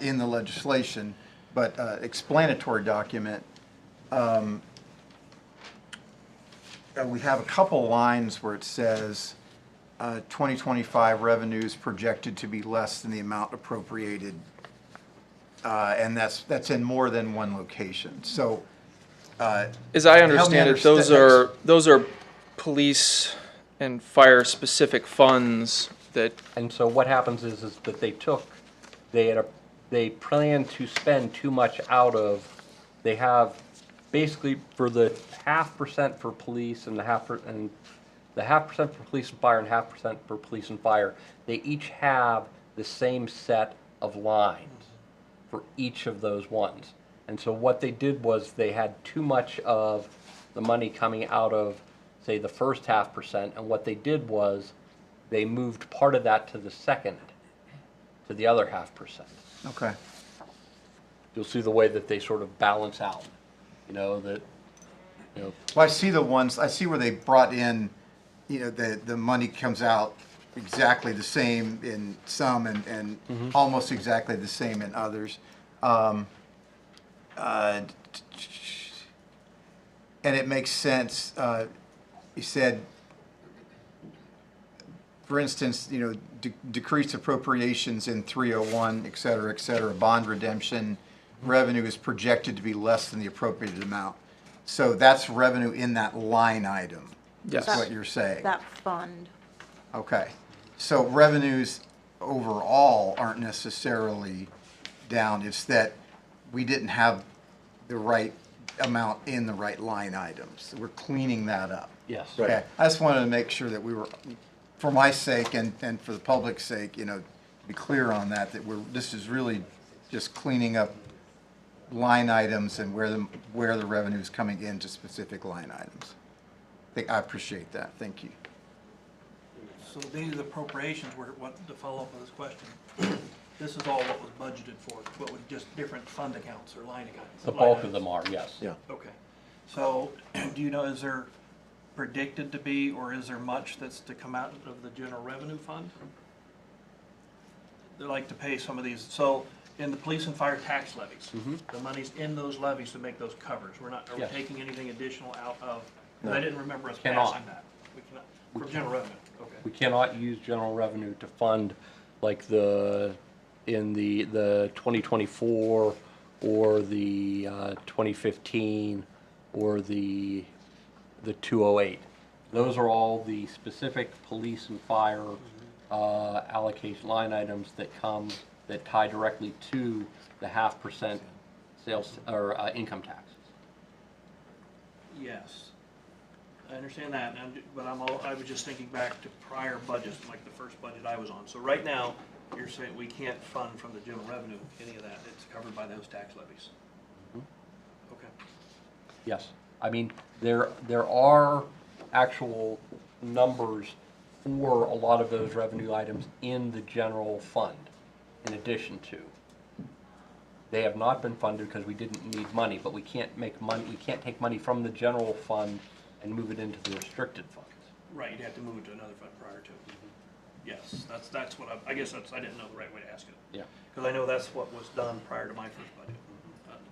in the legislation, but explanatory document, we have a couple lines where it says 2025 revenues projected to be less than the amount appropriated, and that's in more than one location. So, As I help me understand it, understand- those are police and fire specific funds that. And so what happens is that they plan to spend too much out of, they have basically for the 0.5% for police and the 0.5% for police and fire and 0.5% for police and fire, they each have the same set of lines for each of those ones. And so what they did was they had too much of the money coming out of, say, the first 0.5%, and what they did was they moved part of that to the second, to the other 0.5%. okay. You'll see the way that they sort of balance out, Well, I see where they brought in, the money comes out exactly the same in some and almost exactly the same in others. And it makes sense. You said, for instance, decreased appropriations in 301, et cetera, bond redemption, revenue is projected to be less than the appropriated amount. So that's revenue in that line item, Yes. is what you're saying. That fund. Okay. So revenues overall aren't necessarily down. It's that we didn't have the right amount in the right line items. We're cleaning that up. Yes. Okay. I just wanted to make sure that we were, for my sake and for the public's sake, be clear on that this is really just cleaning up line items and where the revenue is coming into specific line items. I appreciate that. Thank you. So these appropriations were, what, to follow up on this question, this is all what was budgeted for, what would just different fund accounts or line accounts? The line bulk of items? them are, yes. Yeah. Okay. So, do you know, is there predicted to be, or is there much that's to come out of the general revenue fund? They like to pay some of these, so in the police and fire tax levies, the money's in those levies to make those covers. We're not, are we Yes. taking anything additional out of, 'cause No. I didn't remember us Cannot. passing that. We cannot, from general revenue, okay. We cannot use general revenue to fund like in the 2024 or the 2015 or the 208. Those are all the specific police and fire allocation line items that tie directly to the 0.5% sales or income taxes. Yes, I understand that, but I was just thinking back to prior budgets, like the first budget I was on. So right now, you're saying we can't fund from the general revenue, any of that, it's covered by those tax levies? Okay. Yes, I mean, there are actual numbers for a lot of those revenue items in the general fund, in addition to. They have not been funded because we didn't need money, but we can't make money, we can't take money from the general fund and move it into the restricted funds. Right, you'd have to move it to another fund prior to. Yes, that's what I guess I didn't know the right way to ask it. Yeah. Because I know that's what was done prior to my first budget,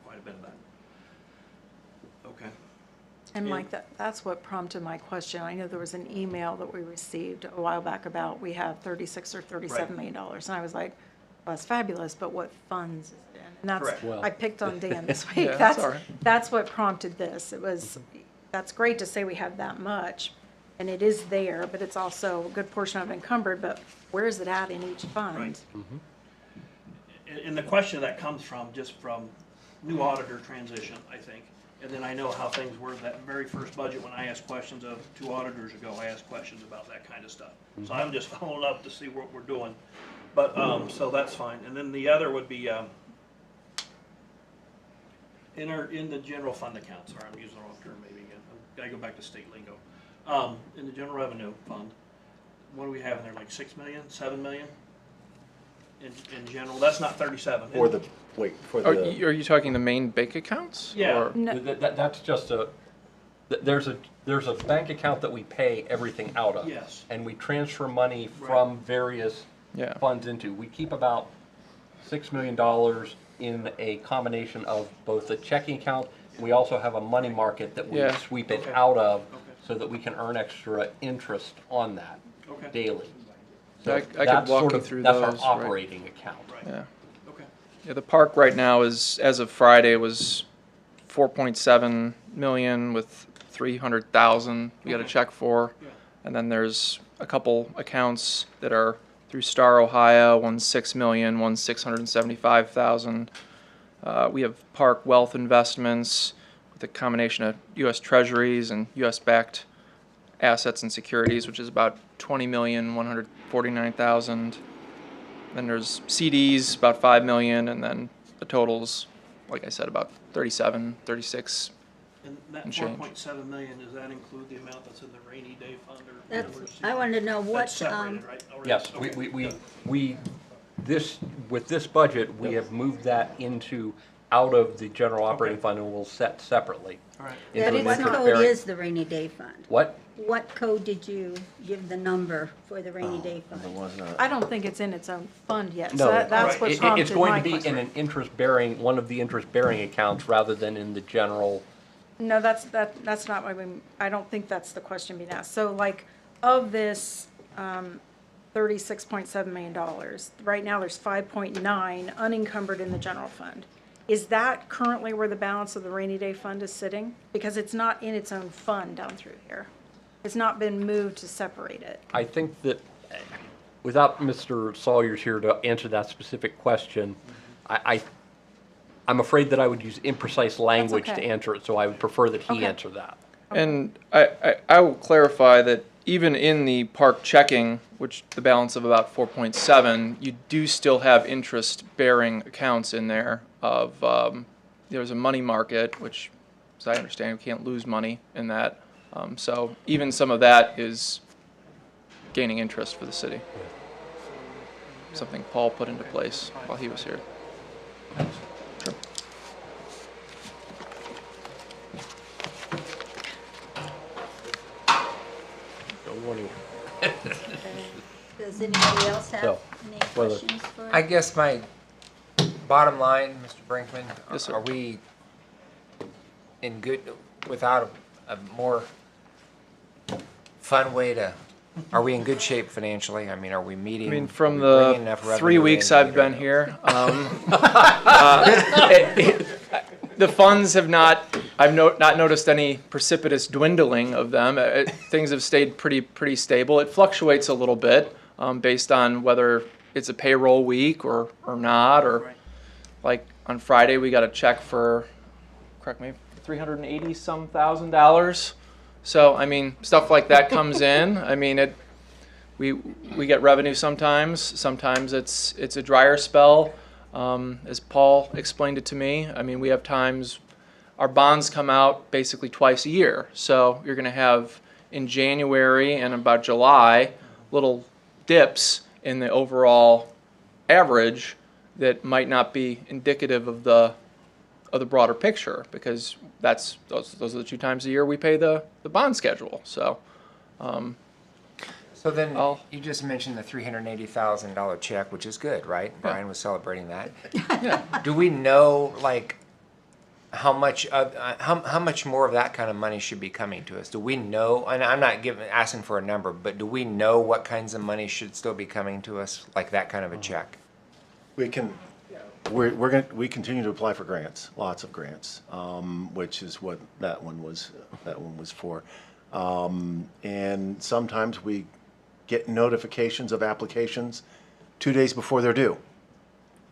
quite a bit of that. Okay. And Mike, that's what prompted my question. I know there was an email that we received a while back about we have $36 or $37 million. And I was like, well, that's fabulous, but what funds is it in? And that's, Correct. Well- I picked on Dan this week. Yeah, that's all right. That's what prompted this. It was, that's great to say we have that much, and it is there, but it's also a good portion of encumbered, but where is it at in each fund? Right. And the question that comes from, just from new auditor transition, I think, and then I know how things were that very first budget when I asked questions of 2 auditors ago, I asked questions about that kind of stuff. So I'm just following up to see what we're doing. But, so that's fine. And then the other would be, in the general fund account, sorry, I'm using the wrong term maybe again. I gotta go back to state lingo. In the general revenue fund, what do we have in there, like 6 million, 7 million? In general, that's not 37. For the, Are you talking the main bank accounts? Yeah. Or- That's just there's a bank account that we pay everything out of. Yes. And we transfer money from various Yeah. funds into. We keep about $6 million in a combination of both a checking account, and we also have a money market that we Yeah. sweep it Okay. out of Okay. so that we can earn extra interest on that Okay. daily. I So could that's walk sort you of- through that's those, our right. operating account. Right. Yeah. Okay. Yeah, the park right now is, as of Friday, was 4.7 million with 300,000 we got to Okay. check for. Yeah. And then there's a couple accounts that are through Star Ohio, one's 6 million, one's 675,000. We have park wealth investments with a combination of U.S. Treasuries and U.S. backed assets and securities, which is about 20,149,000. Then there's CDs, about 5 million, and then the totals, like I said, about 37, 36. And that And change. 4.7 million, does that include the amount that's in the rainy day fund or? That's, whatever? I wanted to know what, That's separated, right? Already? Yes, Okay. with this budget, we have moved that out of the general operating fund and we'll set separately. All right. into that an is, what code interest-bearing- is the rainy day fund? What? What code did you give the number for the rainy day fund? I don't think it's in its own fund yet, so No, that's what it's prompted going my to be in question. an interest-bearing, one of the interest-bearing accounts rather than in the general. No, that's not what I don't think that's the question being asked. So like, of this, $36.7 million, right now there's 5.9 unencumbered in the general fund. Is that currently where the balance of the rainy day fund is sitting? Because it's not in its own fund down through here. It's not been moved to separate it. I think that, without Mr. Sawyer's here to answer that specific question, I'm afraid that I would use imprecise language to okay. answer it, so I would prefer that he Okay. answer that. And I will clarify that even in the park checking, which the balance of about 4.7, you do still have interest-bearing accounts in there of, there's a money market, which, as I understand, we can't lose money in that. So even some of that is gaining interest for the city. Something Paul put into place while he was here. Sure. Does anybody else have So, any whether- questions for? I guess my bottom line, Mr. Brinkman, Yes, sir. are we in good, without a more fun way to, are we in good shape financially? I mean, are we meeting? I mean, are from we the bringing enough 3 revenue weeks in to I've meet been our here, the funds have not, not noticed any precipitous dwindling of them. Things have stayed pretty stable. It fluctuates a little bit based on whether it's a payroll week or not, or like on Friday we got a check for, correct me, $380-some thousand. So I mean, stuff like that comes in. I mean, we get revenue sometimes. Sometimes it's a drier spell. As Paul explained it to me, I mean, we have times our bonds come out basically twice a year. So you're going to have in January and about July little dips in the overall average that might not be indicative of the broader picture, because those are the 2 times a year we pay the bond schedule. So. So then, you just mentioned the $380,000 check, which is good, right? Brian was celebrating that. Yeah. Do we know, like, how much more of that kind of money should be coming to us? Do we know, and I'm not asking for a number, but do we know what kinds of money should still be coming to us, like that kind of a check? We continue to apply for grants, lots of grants, which is what that one was for. And sometimes we get notifications of applications 2 days before they're due.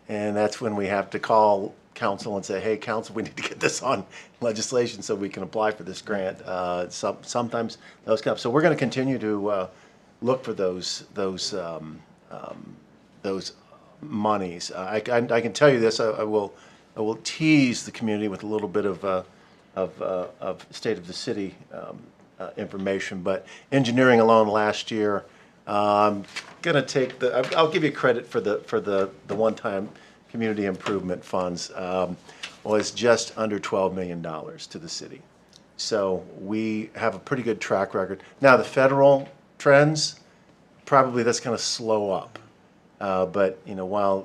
And that's when we have to call council and say, hey, council, we need to get this on legislation so we can apply for this grant. Sometimes those come up. So we're going to continue to look for those monies. I can tell you this. I will tease the community with a little bit of state of the city information. But engineering alone last year, I'm gonna take I'll give you credit for the one-time community improvement funds, was just under $12 million to the city. So we have a pretty good track record. Now the federal trends, probably that's gonna slow up. But you know, while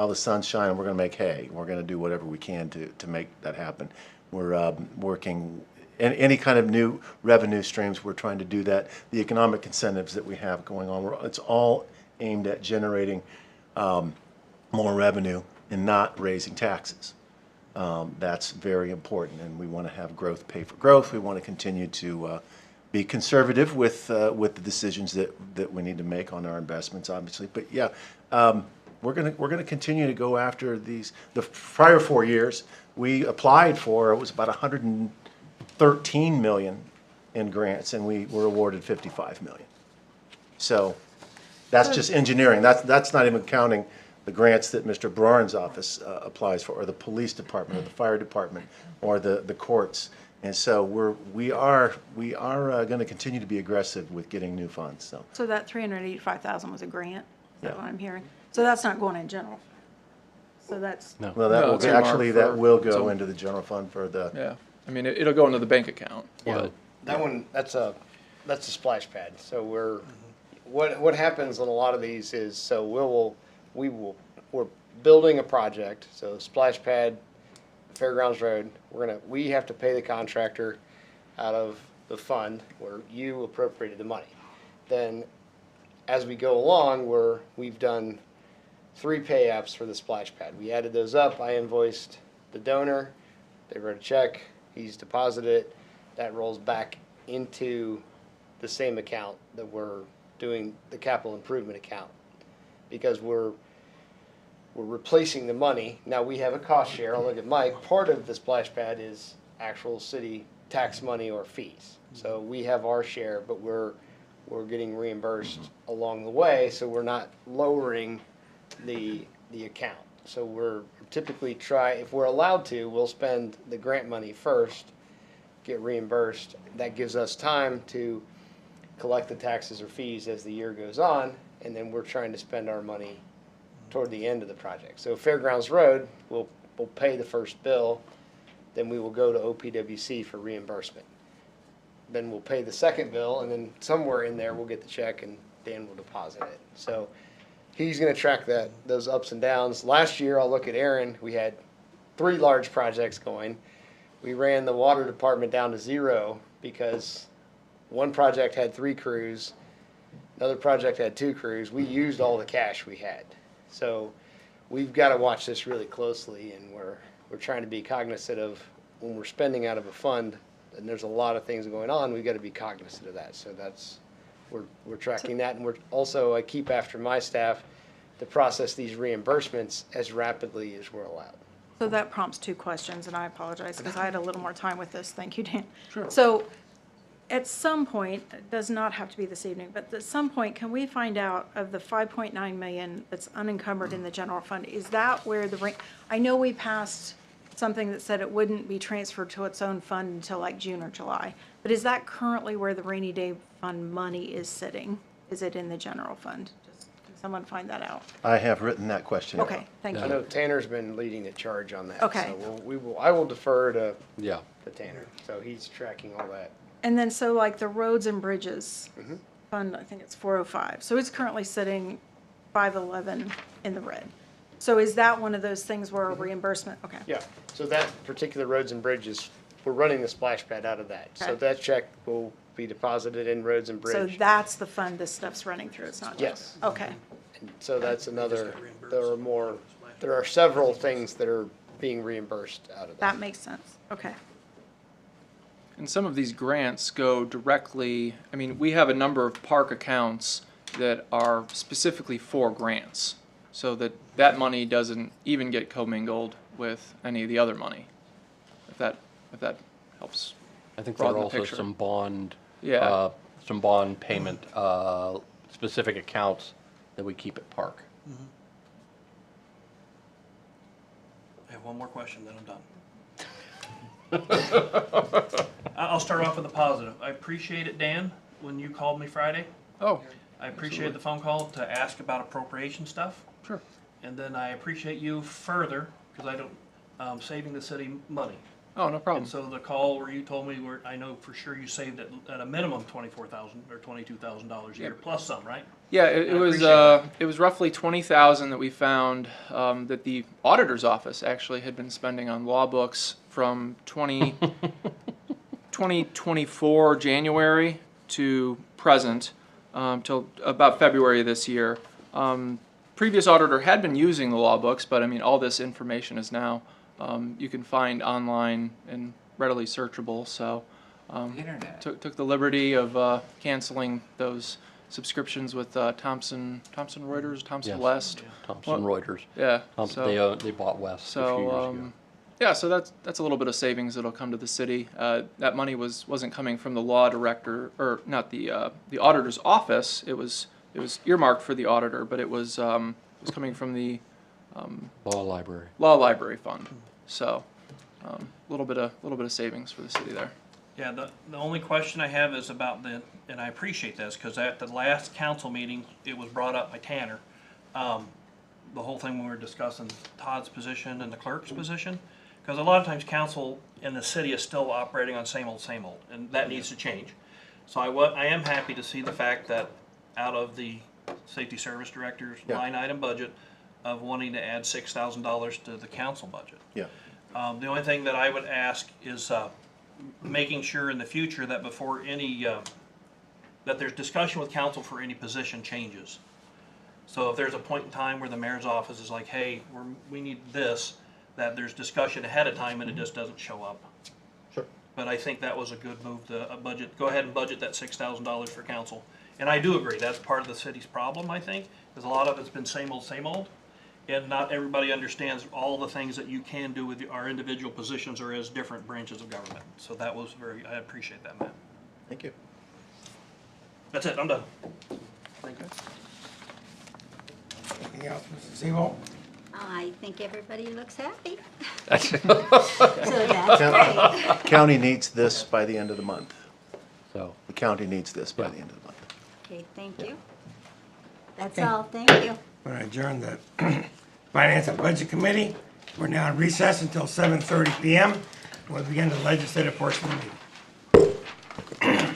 the sun's shining, we're going to make hay. We're going to do whatever we can to make that happen. We're working any kind of new revenue streams. We're trying to do that. The economic incentives that we have going on, it's all aimed at generating more revenue and not raising taxes. That's very important, and we want to have growth pay for growth. We want to continue to be conservative with the decisions that we need to make on our investments, obviously. But yeah, we're gonna continue to go after these. The prior 4 years, we applied for, it was about $113 million in grants, and we were awarded $55 million. So that's just engineering. That's not even counting the grants that Mr. Braun's office applies for, or the police department, or the fire department, or the courts. And so we are going to continue to be aggressive with getting new funds. So that $385,000 was a grant? Is that Yeah. what I'm hearing? So that's not going in general? So that's, Well, No, it's earmarked that will go so- into the general fund for the. Yeah, I mean, it'll go into the bank account. Yeah, that one, that's a splash pad. So what happens in a lot of these is, so we're building a project, so splash pad, Fairgrounds Road, we have to pay the contractor out of the fund where you appropriated the money. Then as we go along, we've done 3 pay apps for the splash pad. We added those up. I invoiced the donor. They wrote a check. He's deposited it. That rolls back into the same account that we're doing the capital improvement account, because we're replacing the money. Now we have a cost share. I'll look at Mike. Part of the splash pad is actual city tax money or fees. So we have our share, but we're getting reimbursed along the way, so we're not lowering the account. So we're typically if we're allowed to, we'll spend the grant money first, get reimbursed. That gives us time to collect the taxes or fees as the year goes on, and then we're trying to spend our money toward the end of the project. So Fairgrounds Road, we'll pay the first bill, then we will go to OPWC for reimbursement. Then we'll pay the second bill, and then somewhere in there, we'll get the check and Dan will deposit it. So he's gonna track those ups and downs. Last year, I'll look at Aaron, we had 3 large projects going. We ran the water department down to 0 because one project had 3 crews, another project had 2 crews. We used all the cash we had. So we've got to watch this really closely, and we're trying to be cognizant of when we're spending out of a fund, and there's a lot of things going on, we've got to be cognizant of that. So we're tracking that, and I keep after my staff to process these reimbursements as rapidly as we're allowed. So that prompts 2 questions, and I apologize because I had a little more time with this. Thank you, Dan. Sure. So at some point, it does not have to be this evening, but at some point, can we find out of the 5.9 million that's unencumbered in the general fund, is that where I know we passed something that said it wouldn't be transferred to its own fund until like June or July, but is that currently where the rainy day fund money is sitting? Is it in the general fund? Can someone find that out? I have written that question. Okay, thank I you. know Tanner's been leading the charge on that. Okay. So I will defer to Yeah. Tanner. So he's tracking all that. And then so like the roads and bridges Mm-hmm. fund, I think it's 405. So it's currently sitting 511 in the red. So is that one of those things where a reimbursement, okay. Yeah, so that particular roads and bridges, we're running the splash pad out of that. So Okay. that check will be deposited in roads and So bridge. that's the fund this stuff's running through, it's not just? Yes. Okay, And so that's another, there are several things that are being reimbursed out of that. that makes sense, okay. And some of these grants go directly, I mean, we have a number of park accounts that are specifically for grants, so that money doesn't even get commingled with any of the other money, if that helps. I think there broaden are the also picture. some bond, Yeah. some bond payment, specific accounts that we keep at Park. I have one more question, then I'm done. I'll start off with a positive. I appreciate it, Dan, when you called me Friday. Oh, I appreciated the phone call to ask about appropriation stuff. sure. And then I appreciate you further, because I don't, saving the city money. Oh, no problem. And so the call where you told me where, I know for sure you saved at a minimum $24,000 or $22,000 a year, plus some, right? Yeah, I appreciate that. it was roughly 20,000 that we found that the auditor's office actually had been spending on law books from 2024 January to present, till about February of this year. Previous auditor had been using the law books, but I mean, all this information is now you can find online and readily searchable. So Internet. took the liberty of canceling those subscriptions with Thomson Reuters, Thomson Yes. West. Thomson Reuters. Yeah. They bought West a few years So ago. yeah, so that's a little bit of savings that'll come to the city. That money wasn't coming from the law director, or not the auditor's office. It was earmarked for the auditor, but it was coming from the Law library. law library fund. So a little bit of savings for the city there. Yeah, the only question I have is about and I appreciate this, because at the last council meeting, it was brought up by Tanner. The whole thing when we were discussing Todd's position and the clerk's position, because a lot of times council in the city is still operating on same old, and that needs to change. So I am happy to see the fact that out of the safety service director's Yeah. line item budget of wanting to add $6,000 to the council budget. Yeah. The only thing that I would ask is making sure in the future that before any, that there's discussion with council for any position changes. So if there's a point in time where the mayor's office is like, hey, we need this, that there's discussion ahead of time and it just doesn't show up. Sure. But I think that was a good move to go ahead and budget that $6,000 for council. And I do agree, that's part of the city's problem, I think, because a lot of it's been same old. And not everybody understands all the things that you can do with our individual positions or as different branches of government. So that was I appreciate that, Matt. Thank you. That's it, I'm done. Thank you. Anything else, Mrs. Zebo? I think everybody looks happy. So that's great. County needs this by the end of the month. So the county needs this by the end of the month. Okay, thank you. That's Okay. all, thank you. We're going to adjourn the Finance and Budget Committee. We're now in recess until 7:30 PM. We'll begin the legislative portion of the meeting.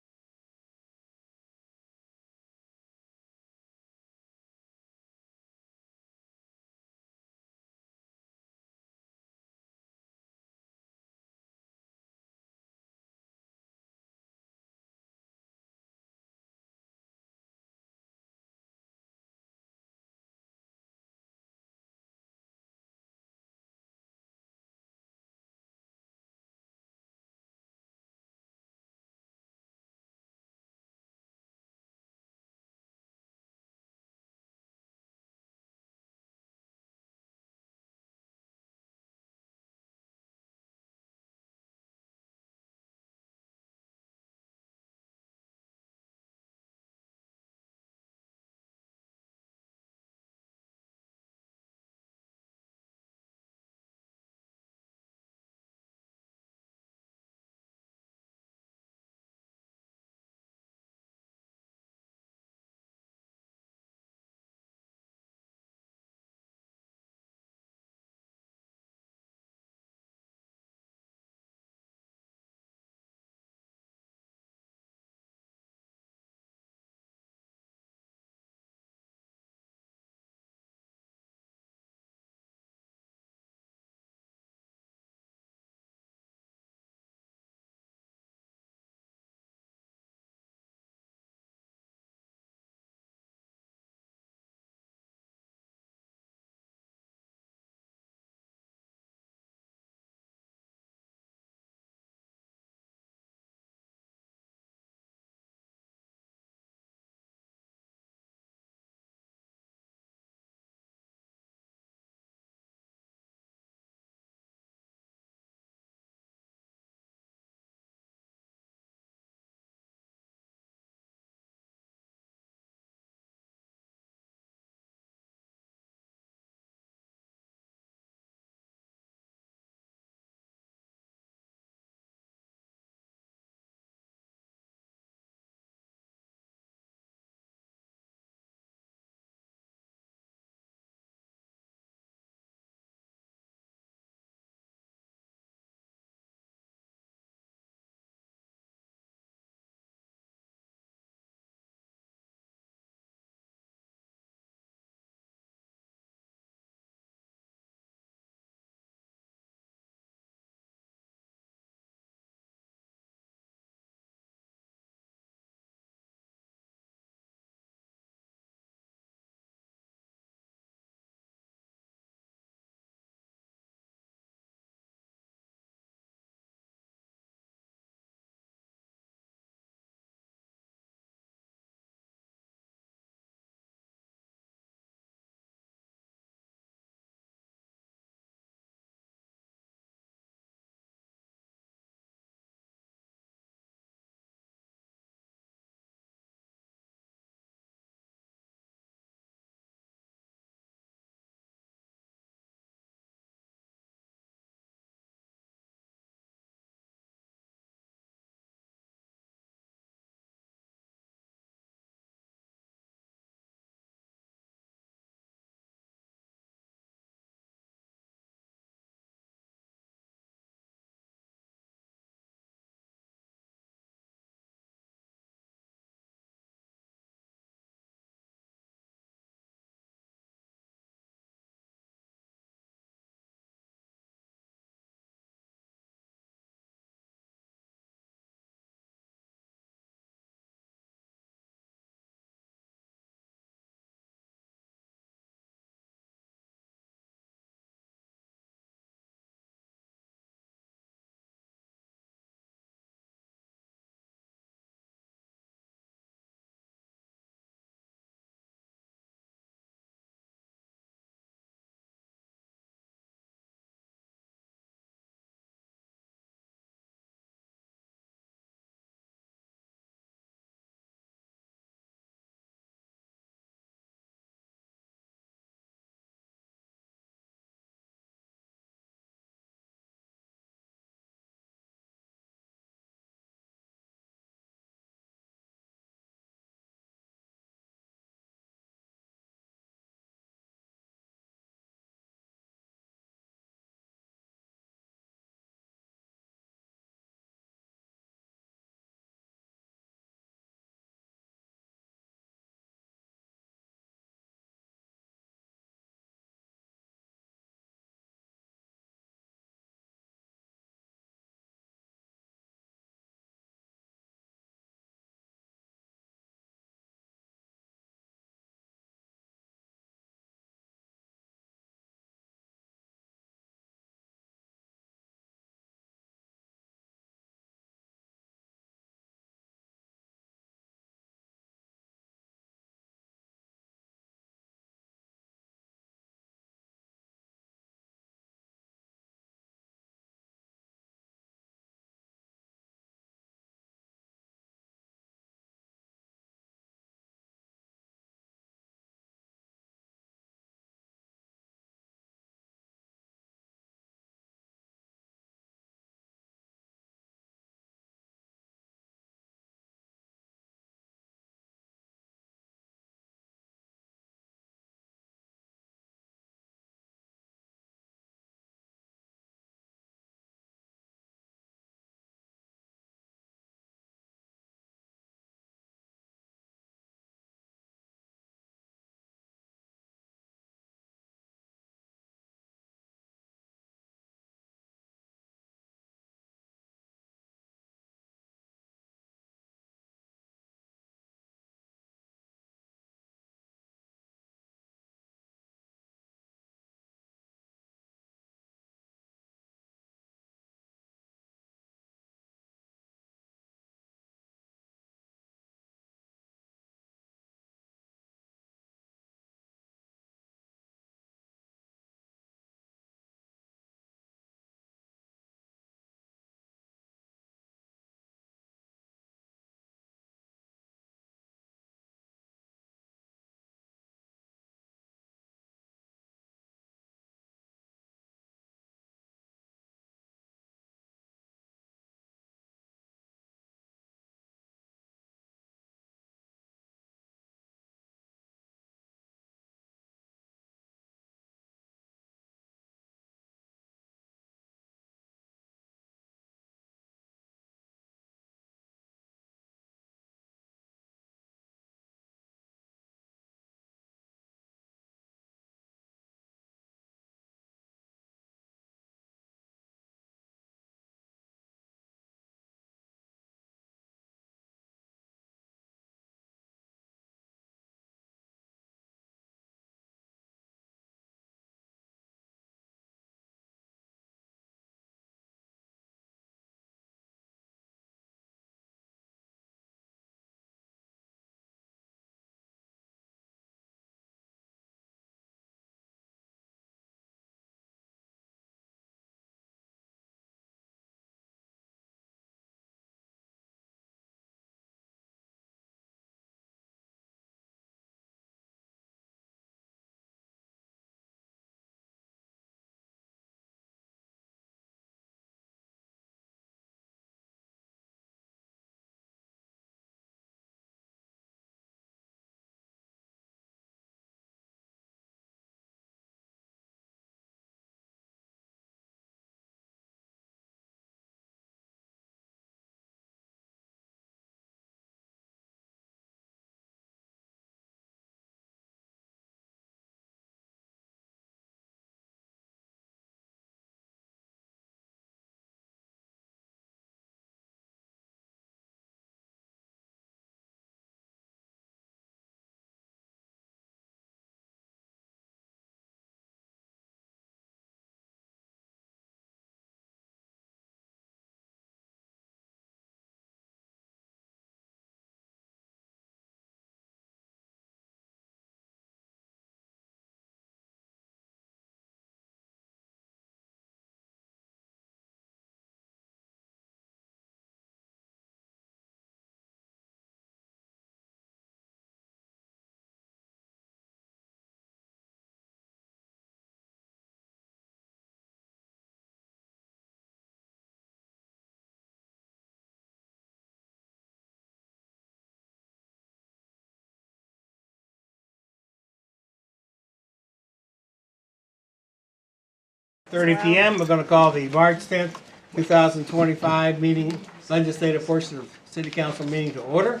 30 p.m. We're going to call the March 10th, 2025 meeting, legislative portion of City Council meeting to order.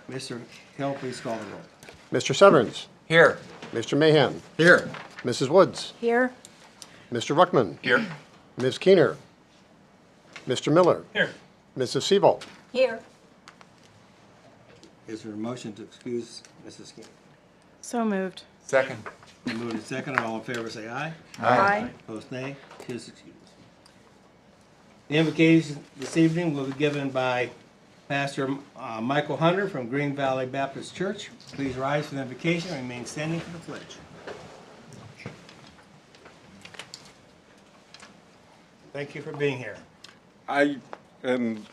Mr. Hill, please call the roll. Mr. Severns. Here. Mr. Mahan. Here. Mrs. Woods. Here? Mr. Ruckman. Here. Ms. Keener. Mr. Miller. Here. Mrs. Seabolt. Here. Is there a motion to excuse Mrs. Skinner? So moved. Second. Moved and seconded. All in favor, say aye. Aye. Opposed, nay. She is excused. The invocation this evening will be given by Pastor Michael Hunter from Green Valley Baptist Church. Please rise for the invocation and remain standing for the pledge. Thank you for being here. I am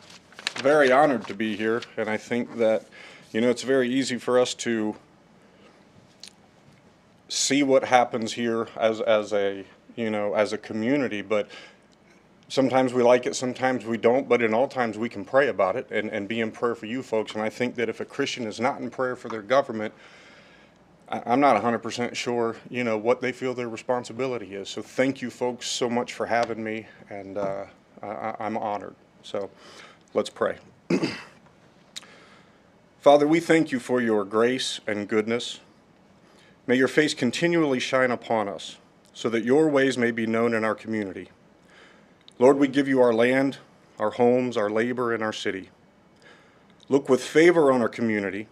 very honored to be here, and I think that, it's very easy for us to see what happens here as a community, but sometimes we like it, sometimes we don't, but in all times we can pray about it and be in prayer for you folks. And I think that if a Christian is not in prayer for their government, I'm not 100% sure, what they feel their responsibility is. So thank you folks so much for having me, and I'm honored. So let's pray. Father, we thank you for your grace and goodness. May your face continually shine upon us so that your ways may be known in our community. Lord, we give you our land, our homes, our labor, and our city. Look with favor on our community,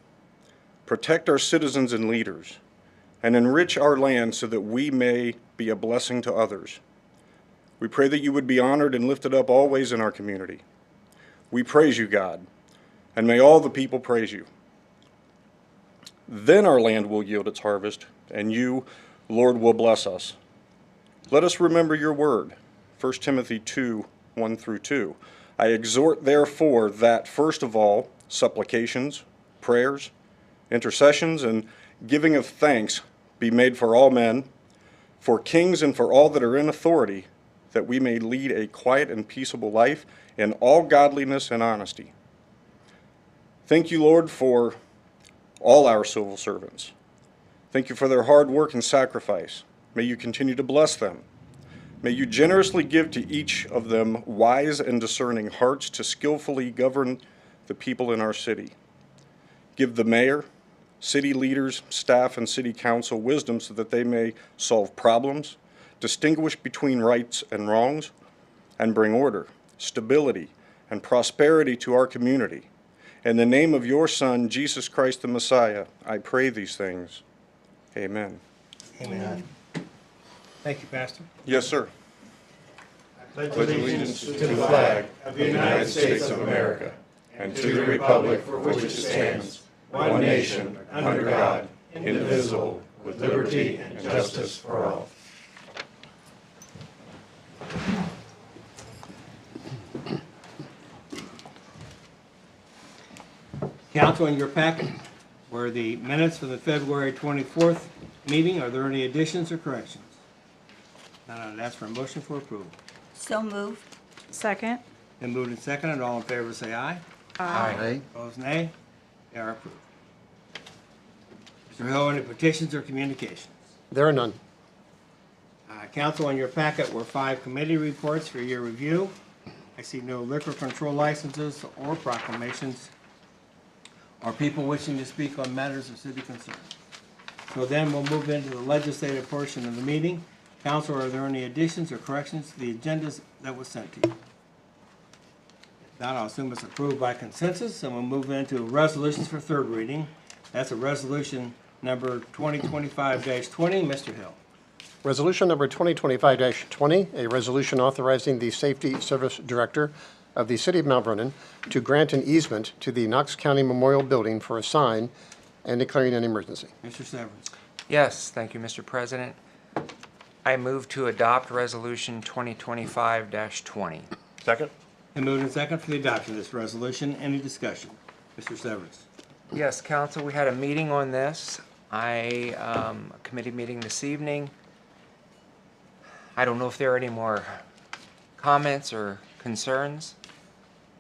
protect our citizens and leaders, and enrich our land so that we may be a blessing to others. We pray that you would be honored and lifted up always in our community. We praise you, God, and may all the people praise you. Then our land will yield its harvest, and you, Lord, will bless us. Let us remember your word, 1 Timothy 2, 1 through 2. I exhort, therefore, that first of all, supplications, prayers, intercessions, and giving of thanks be made for all men, for kings and for all that are in authority, that we may lead a quiet and peaceable life in all godliness and honesty. Thank you, Lord, for all our civil servants. Thank you for their hard work and sacrifice. May you continue to bless them. May you generously give to each of them wise and discerning hearts to skillfully govern the people in our city. Give the mayor, city leaders, staff, and city council wisdom so that they may solve problems, distinguish between rights and wrongs, and bring order, stability, and prosperity to our community. In the name of your Son, Jesus Christ the Messiah, I pray these things. Amen. Amen. Thank you, Pastor. Yes, sir. Pledge allegiance to the flag of the United States of America and to the republic for which it stands, one nation, under God, indivisible, with liberty and justice for all. Council, in your packet were the minutes for the February 24th meeting. Are there any additions or corrections? None. I'd ask for a motion for approval. So moved. Second? Then moved and seconded. All in favor say aye. Aye. Opposed, nay. They are approved. Mr. Hill, any petitions or communications? There are none. Council, in your packet were 5 committee reports for your review. I see no liquor control licenses or proclamations or people wishing to speak on matters of city concern. So then we'll move into the legislative portion of the meeting. Council, are there any additions or corrections to the agendas that was sent to you? If not, I'll assume it's approved by consensus, and we'll move into resolutions for third reading. That's a resolution number 2025-20. Mr. Hill. Resolution number 2025-20, a resolution authorizing the Safety Service Director of the City of Mount Vernon to grant an easement to the Knox County Memorial Building for a sign and declaring an emergency. Mr. Severance. Yes, thank you, Mr. President. I move to adopt Resolution 2025-20. Second. And moved and second for the adoption of this resolution. Any discussion? Mr. Severance. Yes, Council, we had a meeting on this. A committee meeting this evening. I don't know if there are any more comments or concerns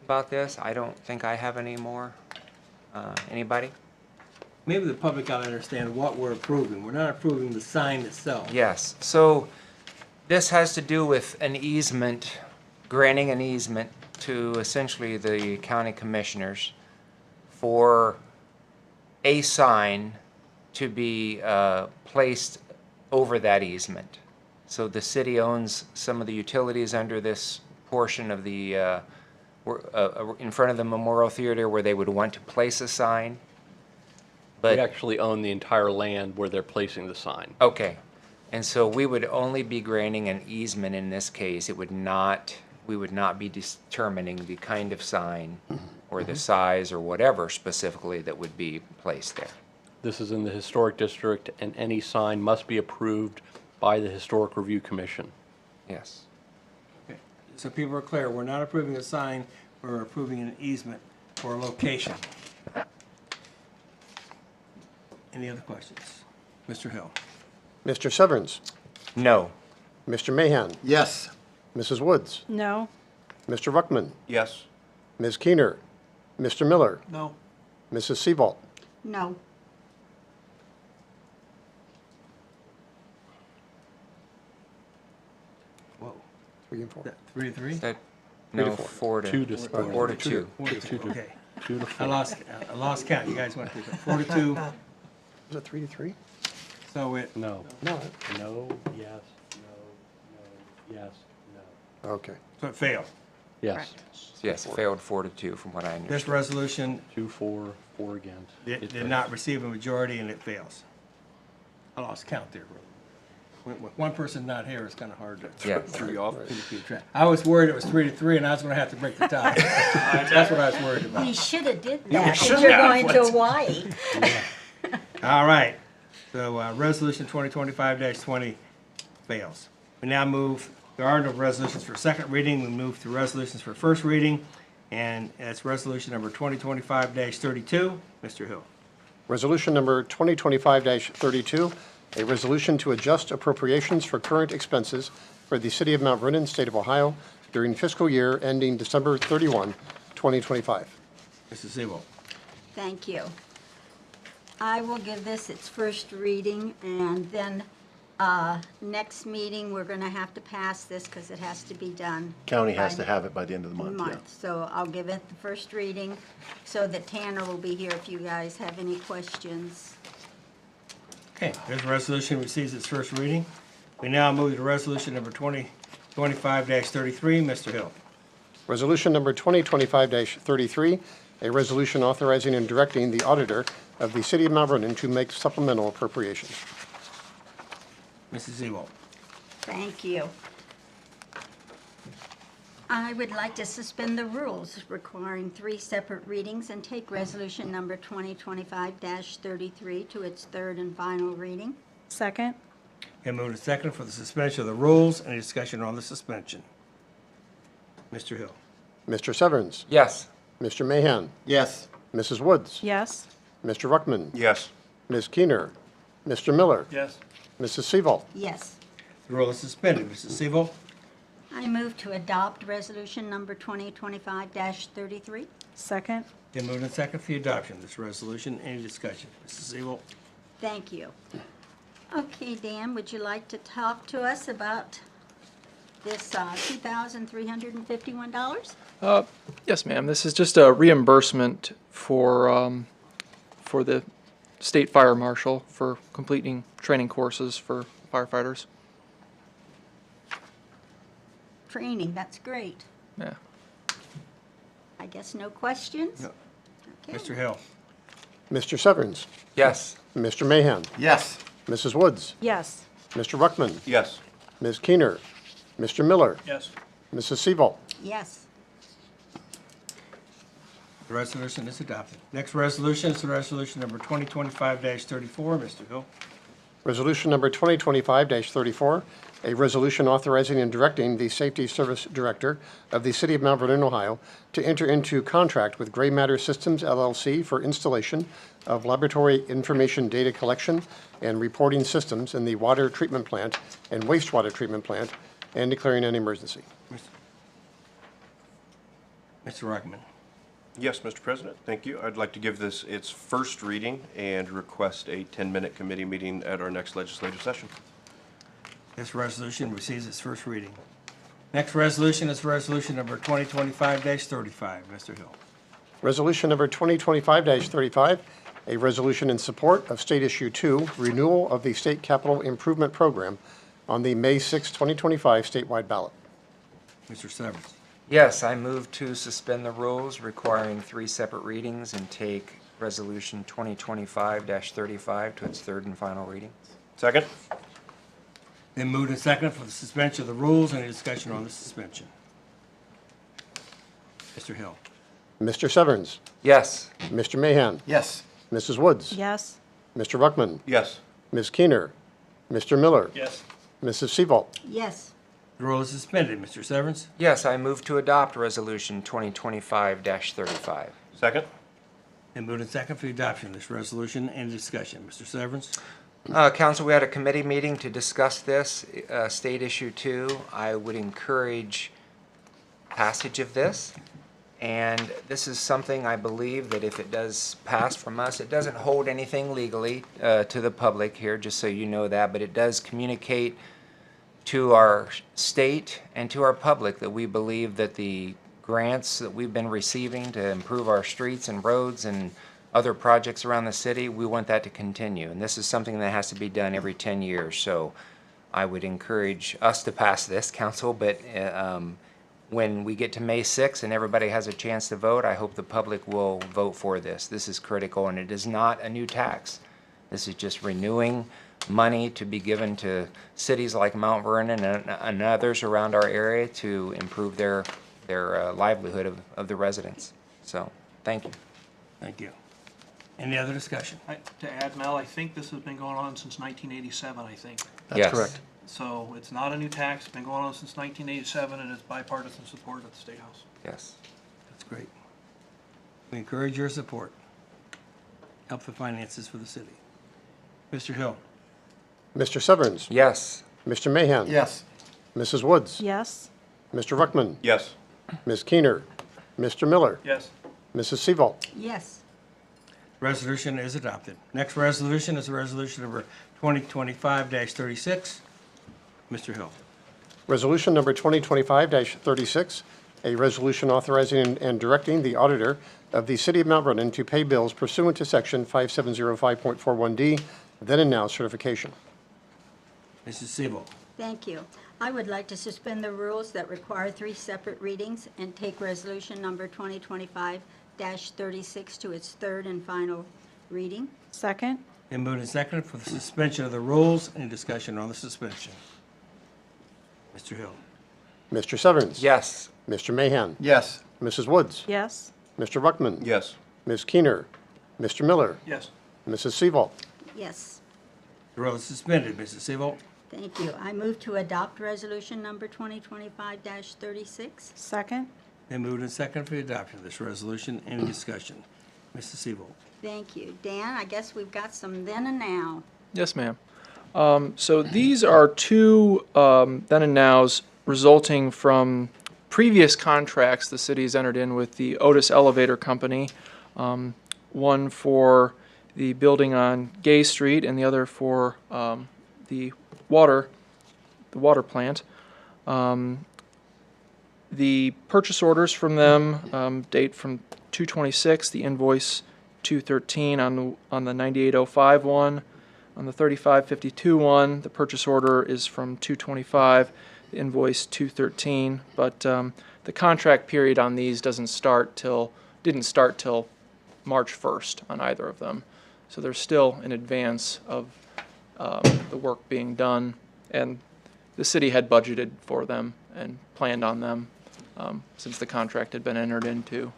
about this. I don't think I have any more. Anybody? Maybe the public ought to understand what we're approving. We're not approving the sign itself. Yes. So This has to do with an easement, granting an easement to essentially the county commissioners for a sign to be placed over that easement. So the city owns some of the utilities under this portion of the, in front of the Memorial Theater where they would want to place a sign. We But, actually own the entire land where they're placing the sign. okay. And so we would only be granting an easement in this case. It would not, we would not be determining the kind of sign or the size or whatever specifically that would be placed there. This is in the Historic District, and any sign must be approved by the Historic Review Commission. Yes. Okay. So people are clear, we're not approving a sign, we're approving an easement for a location. Any other questions? Mr. Hill? Mr. Severns? No. Mr. Mahan? Yes. Mrs. Woods? No. Mr. Ruckman? Yes. Ms. Keener? Mr. Miller? No. Mrs. Seabolt? No. Whoa. 3 and 4. 3 to 3? That, Three to no, four. 4 to, Two to 4 to 2. 4 to 2, okay. 2 to 4. I lost count, you guys went through 4 to 2, Was it 3 to 3? so it, No. No. No, yes, no, yes, no. Okay. so it failed. Yes. Yes, it failed 4 to 2 from what I understand. This resolution 2, 4, 4 against. did not receive a majority and it fails. I lost count there, really. With one person not here, it's kind of hard to Yeah. keep track. I was worried it was 3 to 3 and I was gonna have to break the tie. That's what I was worried about. We should have did we that, should because you're have. going to Hawaii. All right, so, resolution 2025-20 fails. We now move, there are no resolutions for second reading, we move to resolutions for first reading, and it's resolution number 2025-32. Mr. Hill. Resolution number 2025-32, a resolution to adjust appropriations for current expenses for the City of Mount Vernon, State of Ohio, during fiscal year ending December 31, 2025. Mrs. Sewell. Thank you. I will give this its first reading, and then next meeting, we're going to have to pass this because it has to be done. County has by to have it by the end of the month, yeah. So I'll give it the first reading so that Tanner will be here if you guys have any questions. Okay, this resolution receives its first reading. We now move to resolution number 2025-33. Mr. Hill. Resolution number 2025-33, a resolution authorizing and directing the auditor of the City of Mount Vernon to make supplemental appropriations. Mrs. Sewell. Thank you. I would like to suspend the rules requiring 3 separate readings and take resolution number 2025-33 to its third and final reading. Second? And move to second for the suspension of the rules. Any discussion on the suspension? Mr. Hill. Mr. Severns? Yes. Mr. Mahan? Yes. Mrs. Woods? Yes. Mr. Ruckman? Yes. Ms. Keener? Mr. Miller? Yes. Mrs. Seabolt? Yes. The rule is suspended. Mrs. Sewell. I move to adopt resolution number 2025-33. Second? Then moved and second for the adoption of this resolution. Any discussion? Mrs. Sewell. Thank you. Okay, Dan, would you like to talk to us about this $2,351? Yes, ma'am. This is just a reimbursement for the state fire marshal for completing training courses for firefighters. Training, that's great. Yeah. I guess no questions? No. Okay. Mr. Hill. Mr. Severns? Yes. Mr. Mahan? Yes. Mrs. Woods? Yes. Mr. Ruckman? Yes. Ms. Keener? Mr. Miller? Yes. Mrs. Seabolt? Yes. The resolution is adopted. Next resolution is the resolution number 2025-34. Mr. Hill. Resolution number 2025-34, a resolution authorizing and directing the Safety Service Director of the City of Mount Vernon, Ohio, to enter into contract with Gray Matter Systems LLC for installation of laboratory information data collection and reporting systems in the water treatment plant and wastewater treatment plant, and declaring an emergency. Mr. Ruckman. Yes, Mr. President, thank you. I'd like to give this its first reading and request a 10-minute committee meeting at our next legislative session. This resolution receives its first reading. Next resolution is resolution number 2025-35. Mr. Hill. Resolution number 2025-35, a resolution in support of State Issue 2, renewal of the State Capital Improvement Program on the May 6, 2025 statewide ballot. Mr. Severns. Yes, I move to suspend the rules requiring 3 separate readings and take Resolution 2025-35 to its third and final reading. Second? Then moved and seconded for the suspension of the rules. Any discussion on the suspension? Mr. Hill. Mr. Severns. Yes. Mr. Mahan. Yes. Mrs. Woods. Yes. Mr. Ruckman. Yes. Ms. Keener. Mr. Miller. Yes. Mrs. Seabolt. Yes. The rule is suspended. Mr. Severns. Yes, I move to adopt Resolution 2025-35. Second? Then moved and seconded for the adoption of this resolution. Any discussion? Mr. Severns. Council, we had a committee meeting to discuss this, State Issue 2. I would encourage passage of this. And this is something I believe that if it does pass from us, it doesn't hold anything legally to the public here, just so you know that, but it does communicate to our state and to our public that we believe that the grants that we've been receiving to improve our streets and roads and other projects around the city, we want that to continue. And this is something that has to be done every 10 years. So I would encourage us to pass this, council, but when we get to May 6th and everybody has a chance to vote, I hope the public will vote for this. This is critical, and it is not a new tax. This is just renewing money to be given to cities like Mount Vernon and others around our area to improve their livelihood of the residents. So, thank you. Thank you. Any other discussion? To add, Mel, I think this has been going on since 1987, I think. That's correct. So it's not a new tax, it's been going on since 1987, and it's bipartisan support at the State House. Yes. That's great. We encourage your support. Help the finances for the city. Mr. Hill. Mr. Severns. Yes. Mr. Mahan. Yes. Mrs. Woods. Yes. Mr. Ruckman. Yes. Ms. Keener. Mr. Miller. Yes. Mrs. Seabolt. Yes. Resolution is adopted. Next resolution is resolution number 2025-36. Mr. Hill. Resolution number 2025-36, a resolution authorizing and directing the auditor of the City of Mount Vernon to pay bills pursuant to Section 5705.41D, then and now certification. Mrs. Seabolt. Thank you. I would like to suspend the rules that require 3 separate readings and take resolution number 2025-36 to its third and final reading. Second. Then moved and seconded for the suspension of the rules. Any discussion on the suspension? Mr. Hill. Mr. Severns. Yes. Mr. Mahan. Yes. Mrs. Woods. Yes. Mr. Ruckman. Yes. Ms. Keener. Mr. Miller. Yes. Mrs. Seabolt. Yes. The rule is suspended. Mrs. Seabolt. Thank you. I move to adopt resolution number 2025-36. Second. Then moved and seconded for the adoption of this resolution. Any discussion? Mrs. Seabolt. Thank you. Dan, I guess we've got some then and now. Yes, ma'am. So these are two then and nows resulting from previous contracts the city has entered in with the Otis Elevator Company, one for the building on Gay Street and the other for the water plant. The purchase orders from them date from 2/26, the invoice 2/13 on the 9805 one. On the 3552 one, the purchase order is from 2/25, the invoice 2/13, but the contract period on these didn't start till March 1st on either of them. So they're still in advance of the work being done, and the city had budgeted for them and planned on them since the contract had been entered into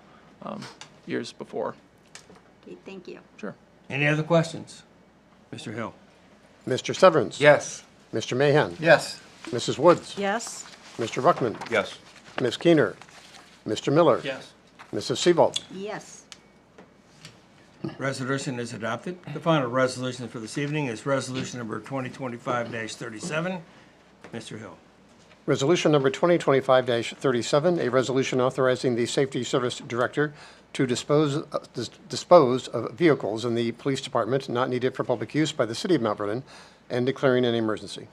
years before. Okay, thank you. Sure. Any other questions? Mr. Hill. Mr. Severns. Yes. Mr. Mahan. Yes. Mrs. Woods. Yes. Mr. Ruckman. Yes. Ms. Keener. Mr. Miller. Yes. Mrs. Seabolt. Yes. Resolution is adopted. The final resolution for this evening is resolution number 2025-37. Mr. Hill. Resolution number 2025-37, a resolution authorizing the Safety Service Director to dispose of vehicles in the police department not needed for public use by the City of Mount Vernon and declaring an emergency.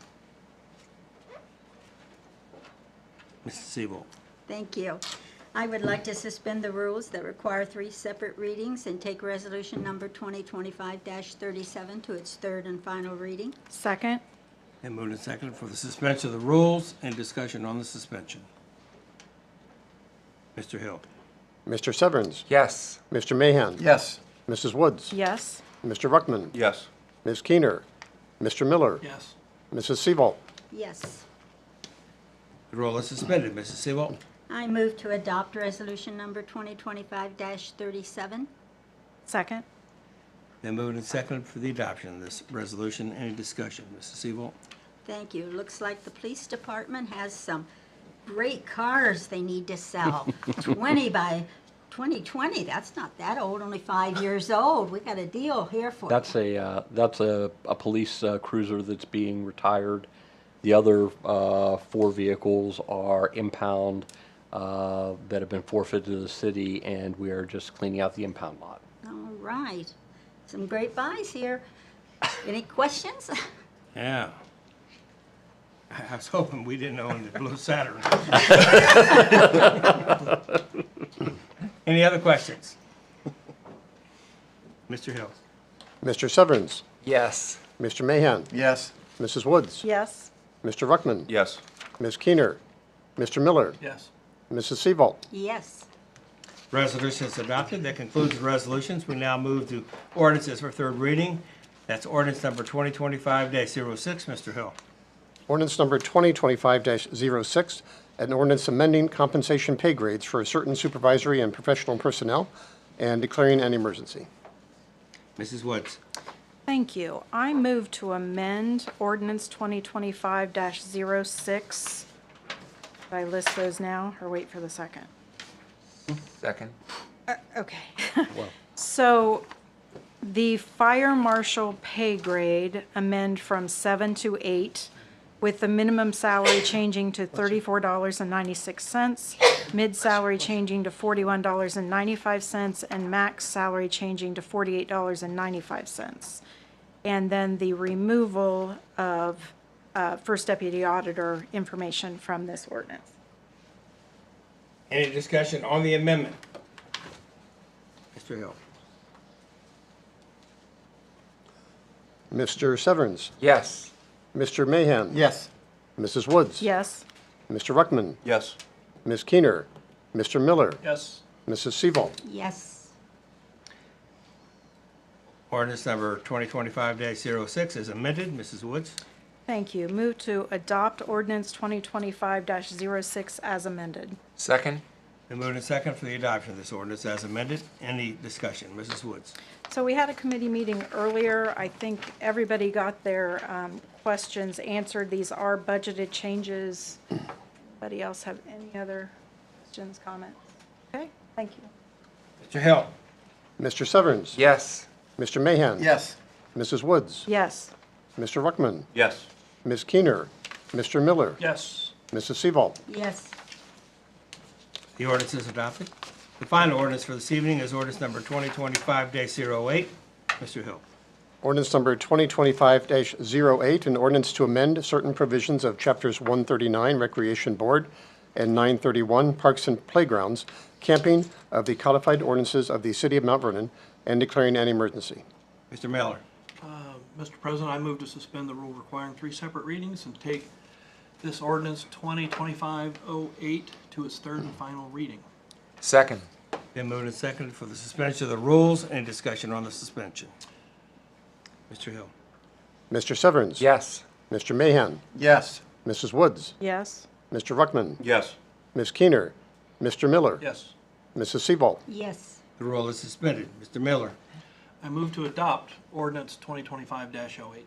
Mrs. Sebo. Thank you. I would like to suspend the rules that require 3 separate readings and take resolution number 2025-37 to its third and final reading. Second? And moved and seconded for the suspension of the rules and discussion on the suspension. Mr. Hill. Mr. Severns. Yes. Mr. Mahan. Yes. Mrs. Woods. Yes. Mr. Ruckman. Yes. Ms. Keener. Mr. Miller. Yes. Mrs. Seabolt. Yes. The roll is suspended. Mrs. Sebo. I move to adopt resolution number 2025-37. Second? Then moved and seconded for the adoption of this resolution. Any discussion? Mrs. Sebo. Thank you. Looks like the police department has some great cars they need to sell. 20 by 2020, that's not that old, only 5 years old. We got a deal here for That's a police cruiser that's being retired. The other 4 vehicles are impound that have been forfeited to the city, and we are just cleaning out the impound lot. All right. Some great buys here. Any questions? Yeah. I was hoping we didn't own the Blue Saturn. Any other questions? Mr. Hill. Mr. Severns. Yes. Mr. Mahan. Yes. Mrs. Woods. Yes. Mr. Ruckman. Yes. Ms. Keener. Mr. Miller. Yes. Mrs. Seabolt. Yes. Resolution is adopted. That concludes the resolutions. We now move to ordinances for third reading. That's ordinance number 2025-06. Mr. Hill. Ordinance number 2025-06, an ordinance amending compensation pay grades for certain supervisory and professional personnel and declaring an emergency. Mrs. Woods. Thank you. I move to amend ordinance 2025-06. Should I list those now or wait for the second? Second. Okay. So the fire marshal pay grade amend from 7 to 8, with the minimum salary changing to $34.96, mid-salary changing to $41.95, and max salary changing to $48.95. And then the removal of first deputy auditor information from this ordinance. Any discussion on the amendment? Mr. Hill. Mr. Severns. Yes. Mr. Mahan. Yes. Mrs. Woods. Yes. Mr. Ruckman. Yes. Ms. Keener. Mr. Miller. Yes. Mrs. Seabolt. Yes. Ordinance number 2025-06 is amended. Mrs. Woods. Thank you. Move to adopt ordinance 2025-06 as amended. Second. Been moved and second for the adoption of this ordinance as amended. Any discussion? Mrs. Woods. So we had a committee meeting earlier. I think everybody got their questions answered. These are budgeted changes. Anybody else have any other questions, comments? Okay, thank you. Mr. Hill. Mr. Severns. Yes. Mr. Mahan. Yes. Mrs. Woods. Yes. Mr. Ruckman. Yes. Ms. Keener. Mr. Miller. Yes. Mrs. Seabolt. Yes. The ordinance is adopted. The final ordinance for this evening is ordinance number 2025-08. Mr. Hill. Ordinance number 2025-08, an ordinance to amend certain provisions of Chapters 139 Recreation Board and 931 Parks and Playgrounds, camping of the codified ordinances of the City of Mount Vernon and declaring an emergency. Mr. Miller. Mr. President, I move to suspend the rule requiring 3 separate readings and take this ordinance 2025-08 to its third and final reading. Second. Been moved and seconded for the suspension of the rules. Any discussion on the suspension? Mr. Hill. Mr. Severns. Yes. Mr. Mahan. Yes. Mrs. Woods. Yes. Mr. Ruckman. Yes. Ms. Keener. Mr. Miller. Yes. Mrs. Seabolt. Yes. The roll is suspended. Mr. Miller. I move to adopt ordinance 2025-08.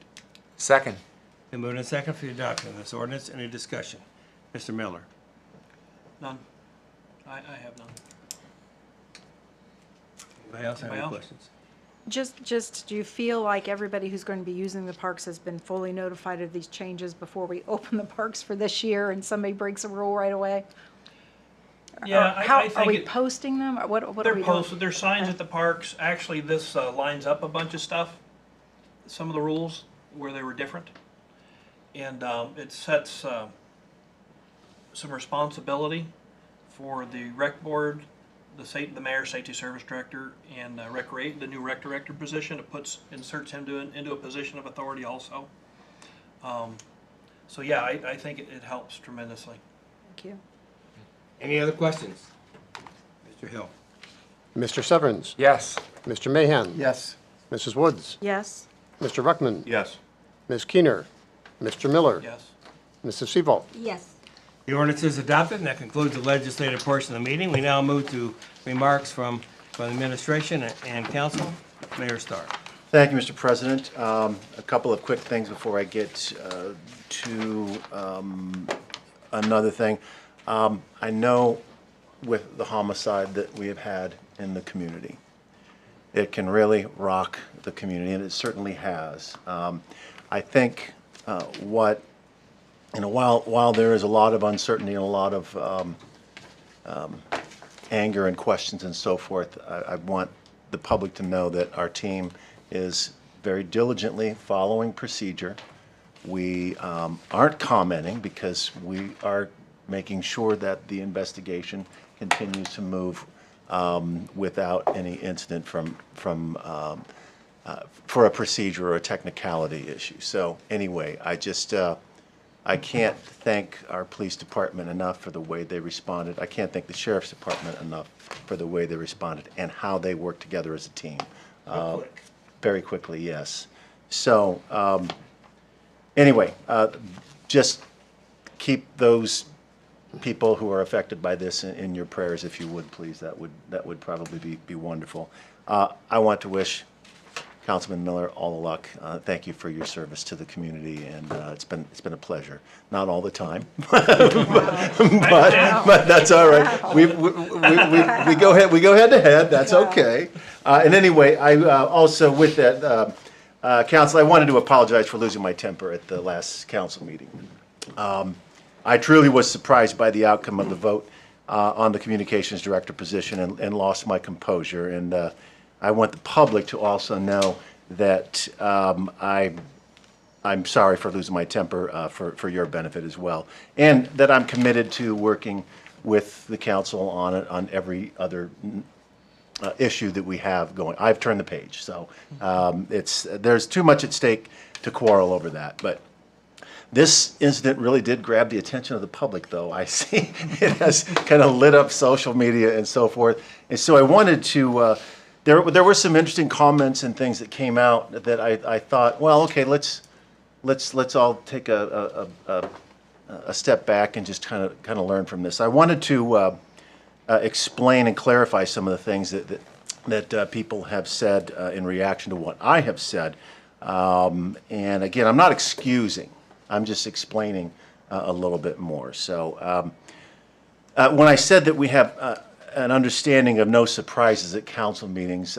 Second. Been moved and seconded for the adoption of this ordinance. Any discussion? Mr. Miller. None. I have none. Anybody else have any Anybody else? questions? Just, do you feel like everybody who's going to be using the parks has been fully notified of these changes before we open the parks for this year and somebody breaks a rule right away? Yeah, Or I how, think are we it- posting them, or what are They're we doing? posted, there's signs at the parks. Actually, this lines up a bunch of stuff, some of the rules where they were different. And it sets some responsibility for the rec board, the mayor, safety service director, and the new rec director position. It inserts him into a position of authority also. So yeah, I think it helps tremendously. Thank you. Any other questions? Mr. Hill? Mr. Severns? Yes. Mr. Mahan? Yes. Mrs. Woods? Yes. Mr. Ruckman? Yes. Ms. Keener? Mr. Miller? Yes. Mrs. Seaval? Yes. The ordinance is adopted, and that concludes the legislative portion of the meeting. We now move to remarks from the administration and council. Mayor Starr. Thank you, Mr. President. A couple of quick things before I get to another thing. I know with the homicide that we have had in the community, it can really rock the community, and it certainly has. I think while there is a lot of uncertainty and a lot of anger and questions and so forth, I want the public to know that our team is very diligently following procedure. We aren't commenting because we are making sure that the investigation continues to move without any incident for a procedure or a technicality issue. So anyway, I can't thank our police department enough for the way they responded. I can't thank the sheriff's department enough for the way they responded and how they worked together as a team. Very quickly, yes. So anyway, just keep those people who are affected by this in your prayers, if you would, please. That would probably be wonderful. I want to wish Councilman Miller all the luck. Thank you for your service to the community, and it's been a pleasure. Not all the time, but that's all right. We go head to head. That's okay. And anyway, I also with that, Council, I wanted to apologize for losing my temper at the last council meeting. I truly was surprised by the outcome of the vote on the communications director position and lost my composure. And I want the public to also know that I'm sorry for losing my temper for your benefit as well. And that I'm committed to working with the council on every other issue that we have going. I've turned the page, so there's too much at stake to quarrel over that. But this incident really did grab the attention of the public, though. I see it has kind of lit up social media and so forth. And so I wanted to, there were some interesting comments and things that came out that I thought, well, okay, let's all take a step back and just kind of learn from this. I wanted to explain and clarify some of the things that people have said in reaction to what I have said. And again, I'm not excusing. I'm just explaining a little bit more. So when I said that we have an understanding of no surprises at council meetings,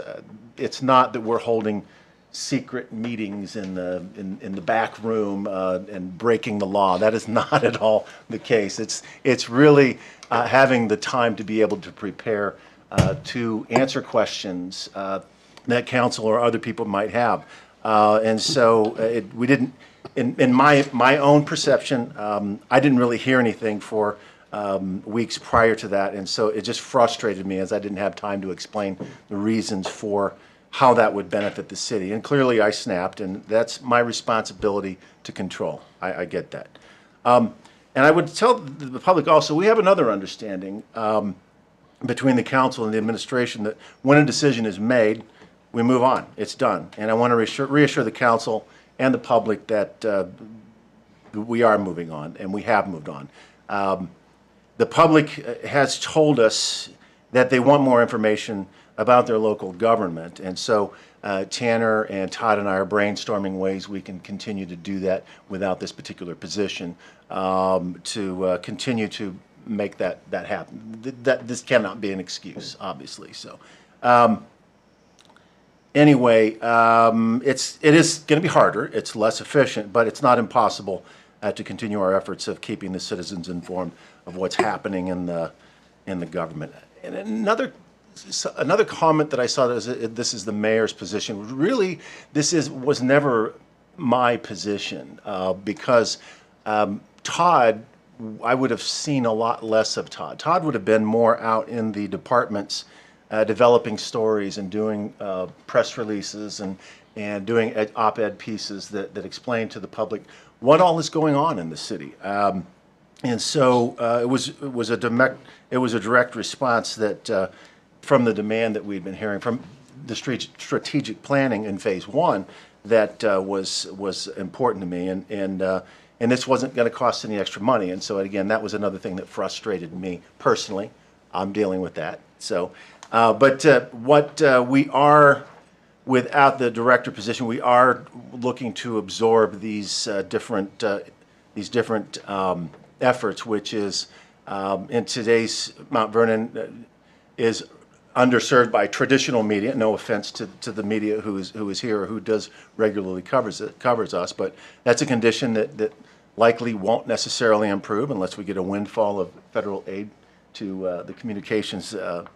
it's not that we're holding secret meetings in the back room and breaking the law. That is not at all the case. It's really having the time to be able to prepare to answer questions that council or other people might have. And so we didn't. In my own perception, I didn't really hear anything for weeks prior to that, and so it just frustrated me as I didn't have time to explain the reasons for how that would benefit the city. And clearly I snapped, and that's my responsibility to control. I get that. And I would tell the public also, we have another understanding between the council and the administration that when a decision is made, we move on. It's done. And I want to reassure the council and the public that we are moving on, and we have moved on. The public has told us that they want more information about their local government, and so Tanner and Todd and I are brainstorming ways we can continue to do that without this particular position to continue to make that happen. This cannot be an excuse, obviously. So. Anyway, it is going to be harder. It's less efficient, but it's not impossible to continue our efforts of keeping the citizens informed of what's happening in the government. And another comment that I saw that this is the mayor's position. Really, was never my position because Todd I would have seen a lot less of Todd. Todd would have been more out in the departments, developing stories and doing press releases and doing op-ed pieces that explain to the public what all is going on in the city. And so it was a direct response that from the demand that we'd been hearing from the strategic planning in phase one that was important to me, and this wasn't going to cost any extra money. And so again, that was another thing that frustrated me personally. I'm dealing with that. So, but what we are, without the director position, we are looking to absorb these different efforts, which is in today's Mount Vernon is underserved by traditional media. No offense to the media who is here or who does regularly covers us, but that's a condition that likely won't necessarily improve unless we get a windfall of federal aid to the communications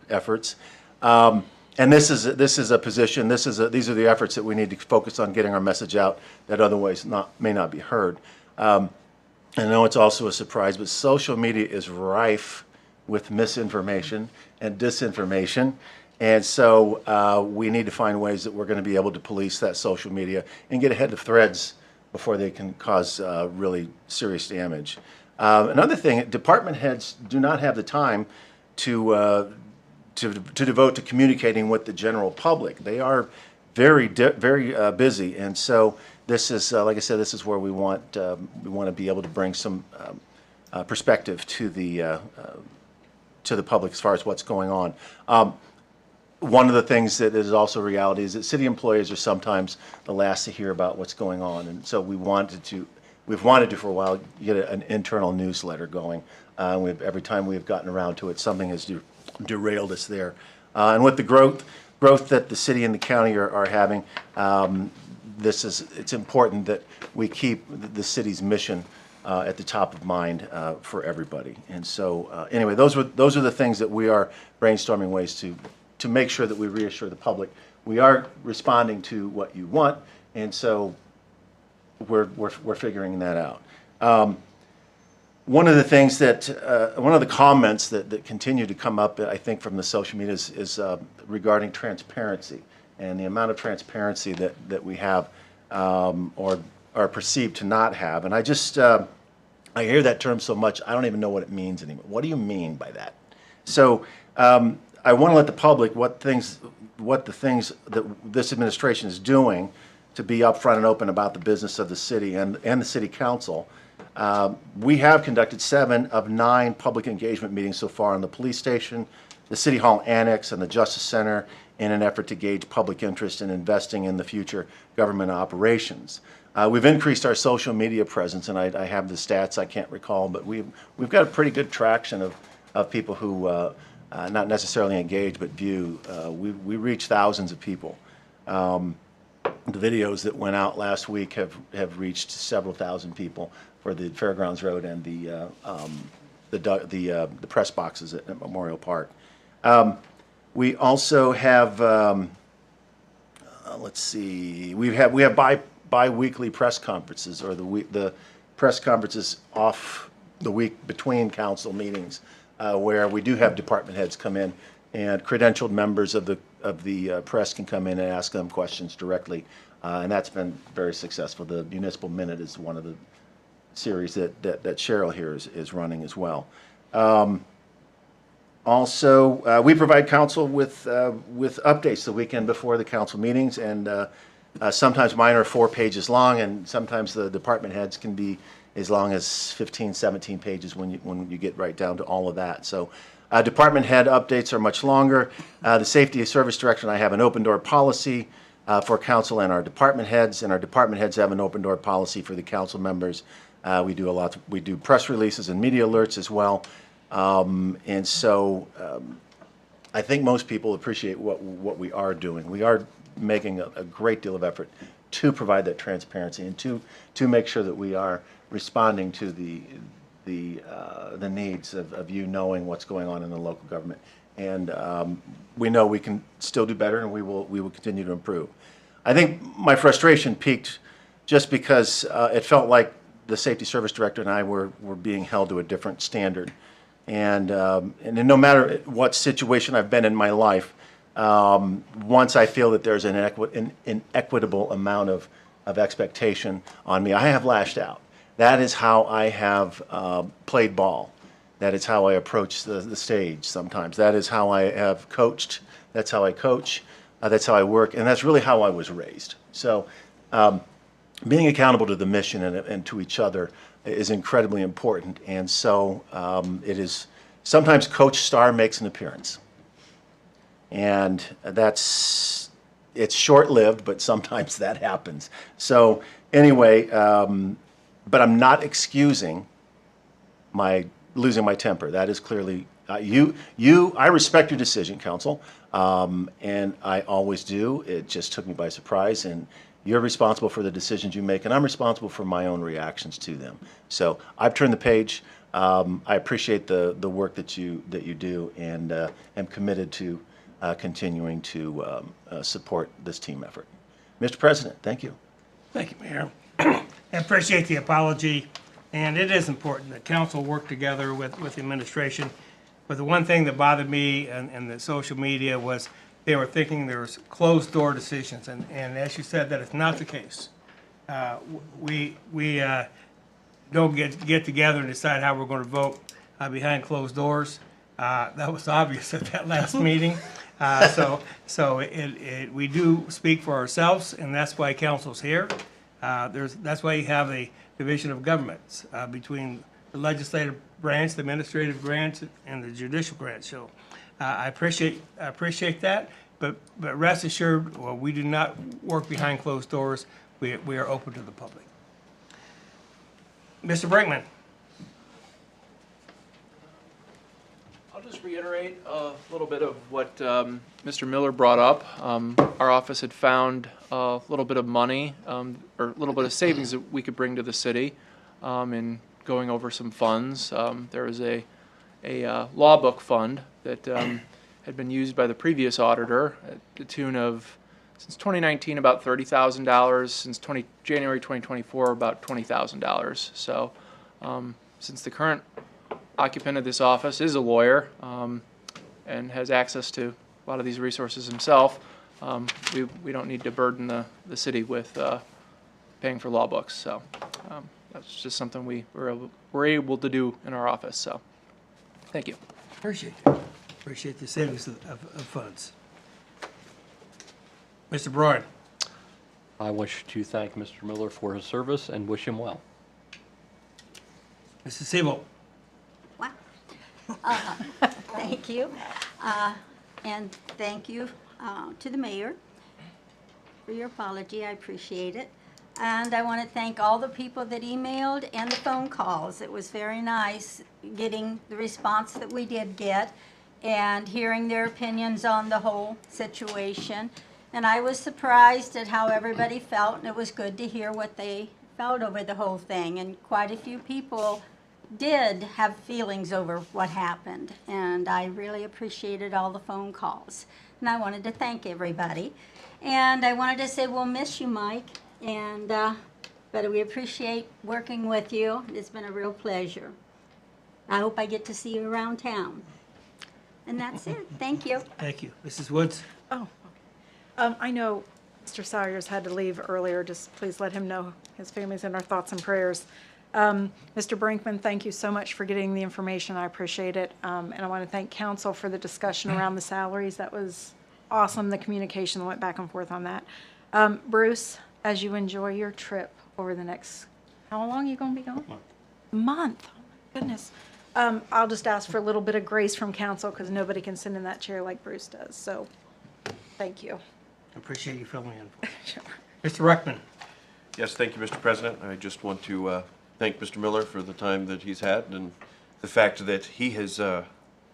efforts. And this is a position. These are the efforts that we need to focus on getting our message out that otherwise may not be heard. I know it's also a surprise, but social media is rife with misinformation and disinformation. And so we need to find ways that we're going to be able to police that social media and get ahead of threads before they can cause really serious damage. Another thing, department heads do not have the time to devote to communicating with the general public. They are very busy, and so this is, like I said, this is where we want to be able to bring some perspective to the public as far as what's going on. One of the things that is also reality is that city employees are sometimes the last to hear about what's going on, and so we've wanted to for a while get an internal newsletter going. Every time we've gotten around to it, something has derailed us there. And with the growth that the city and the county are having, it's important that we keep the city's mission at the top of mind for everybody. And so anyway, those are the things that we are brainstorming ways to make sure that we reassure the public. We are responding to what you want, and so we're figuring that out. One of the things one of the comments that continue to come up, I think, from the social media is regarding transparency and the amount of transparency that we have or are perceived to not have. And I hear that term so much, I don't even know what it means anymore. What do you mean by that? So I want to let the public what the things that this administration is doing to be upfront and open about the business of the city and the city council. We have conducted 7 of 9 public engagement meetings so far in the police station, the City Hall Annex, and the Justice Center in an effort to gauge public interest in investing in the future government operations. We've increased our social media presence, and I have the stats, I can't recall, but we've got a pretty good traction of people who not necessarily engage but view. We reach thousands of people. The videos that went out last week have reached several thousand people for the Fairgrounds Road and the press boxes at Memorial Park. We also have let's see, we have bi-weekly press conferences, or the press conferences off the week between council meetings, where we do have department heads come in, and credentialed members of the press can come in and ask them questions directly, and that's been very successful. The Municipal Minute is one of the series that Cheryl here is running as well. Also, we provide council with updates the weekend before the council meetings, and sometimes mine are 4 pages long, and sometimes the department heads can be as long as 15, 17 pages when you get right down to all of that. So department head updates are much longer. The Safety Service Director and I have an open door policy for council and our department heads, and our department heads have an open door policy for the council members. We do press releases and media alerts as well. And so I think most people appreciate what we are doing. We are making a great deal of effort to provide that transparency and to make sure that we are responding to the needs of you knowing what's going on in the local government. And we know we can still do better, and we will continue to improve. I think my frustration peaked just because it felt like the safety service director and I were being held to a different standard. And no matter what situation I've been in my life, once I feel that there's an inequitable amount of expectation on me, I have lashed out. That is how I have played ball. That is how I approach the stage sometimes. That is how I have coached. That's how I coach. That's how I work. And that's really how I was raised. So being accountable to the mission and to each other is incredibly important. And so it is, sometimes Coach Star makes an appearance. And it's short-lived, but sometimes that happens. So anyway, but I'm not excusing my losing my temper. That is clearly, I respect your decision, Council, and I always do. It just took me by surprise, and you're responsible for the decisions you make, and I'm responsible for my own reactions to them. So I've turned the page. I appreciate the work that you do, and am committed to continuing to support this team effort. Mr. President, thank you. Thank you, Mayor. I appreciate the apology, and it is important that council work together with the administration. But the one thing that bothered me in the social media was they were thinking there was closed-door decisions, and as you said, that is not the case. We don't get together and decide how we're going to vote behind closed doors. That was obvious at that last meeting. So we do speak for ourselves, and that's why council's here. That's why you have a division of governments between the legislative branch, the administrative branch, and the judicial branch. So I appreciate that, but rest assured, we do not work behind closed doors. We are open to the public. Mr. Brinkman. I'll just reiterate a little bit of what Mr. Miller brought up. Our office had found a little bit of money, or a little bit of savings that we could bring to the city in going over some funds. There was a law book fund that had been used by the previous auditor at the tune of, since 2019, about $30,000. Since January 2024, about $20,000. So since the current occupant of this office is a lawyer and has access to a lot of these resources himself, we don't need to burden the city with paying for law books. So that's just something we're able to do in our office. So thank you. Appreciate it. Appreciate the savings of funds. Mr. Broad. I wish to thank Mr. Miller for his service and wish him well. Mrs. Siebel. Wow. Thank you. And thank you to the mayor for your apology. I appreciate it. And I want to thank all the people that emailed and the phone calls. It was very nice getting the response that we did get and hearing their opinions on the whole situation. And I was surprised at how everybody felt, and it was good to hear what they felt over the whole thing. And quite a few people did have feelings over what happened, and I really appreciated all the phone calls. And I wanted to thank everybody. And I wanted to say we'll miss you, Mike, and but we appreciate working with you. It's been a real pleasure. I hope I get to see you around town. And that's it. Thank you. Thank you. Mrs. Woods? Oh, I know Mr. Sawyers had to leave earlier. Just please let him know his family's in our thoughts and prayers. Mr. Brinkman, thank you so much for getting the information. I appreciate it. And I want to thank council for the discussion around the salaries. That was awesome, the communication that went back and forth on that. Bruce, as you enjoy your trip over the next, how long are you going to be gone? A month. Oh, my goodness. I'll just ask for a little bit of grace from council because nobody can sit in that chair like Bruce does. So thank you. I appreciate you filling in. Sure. Mr. Ruckman. Yes, thank you, Mr. President. I just want to thank Mr. Miller for the time that he's had and the fact that he has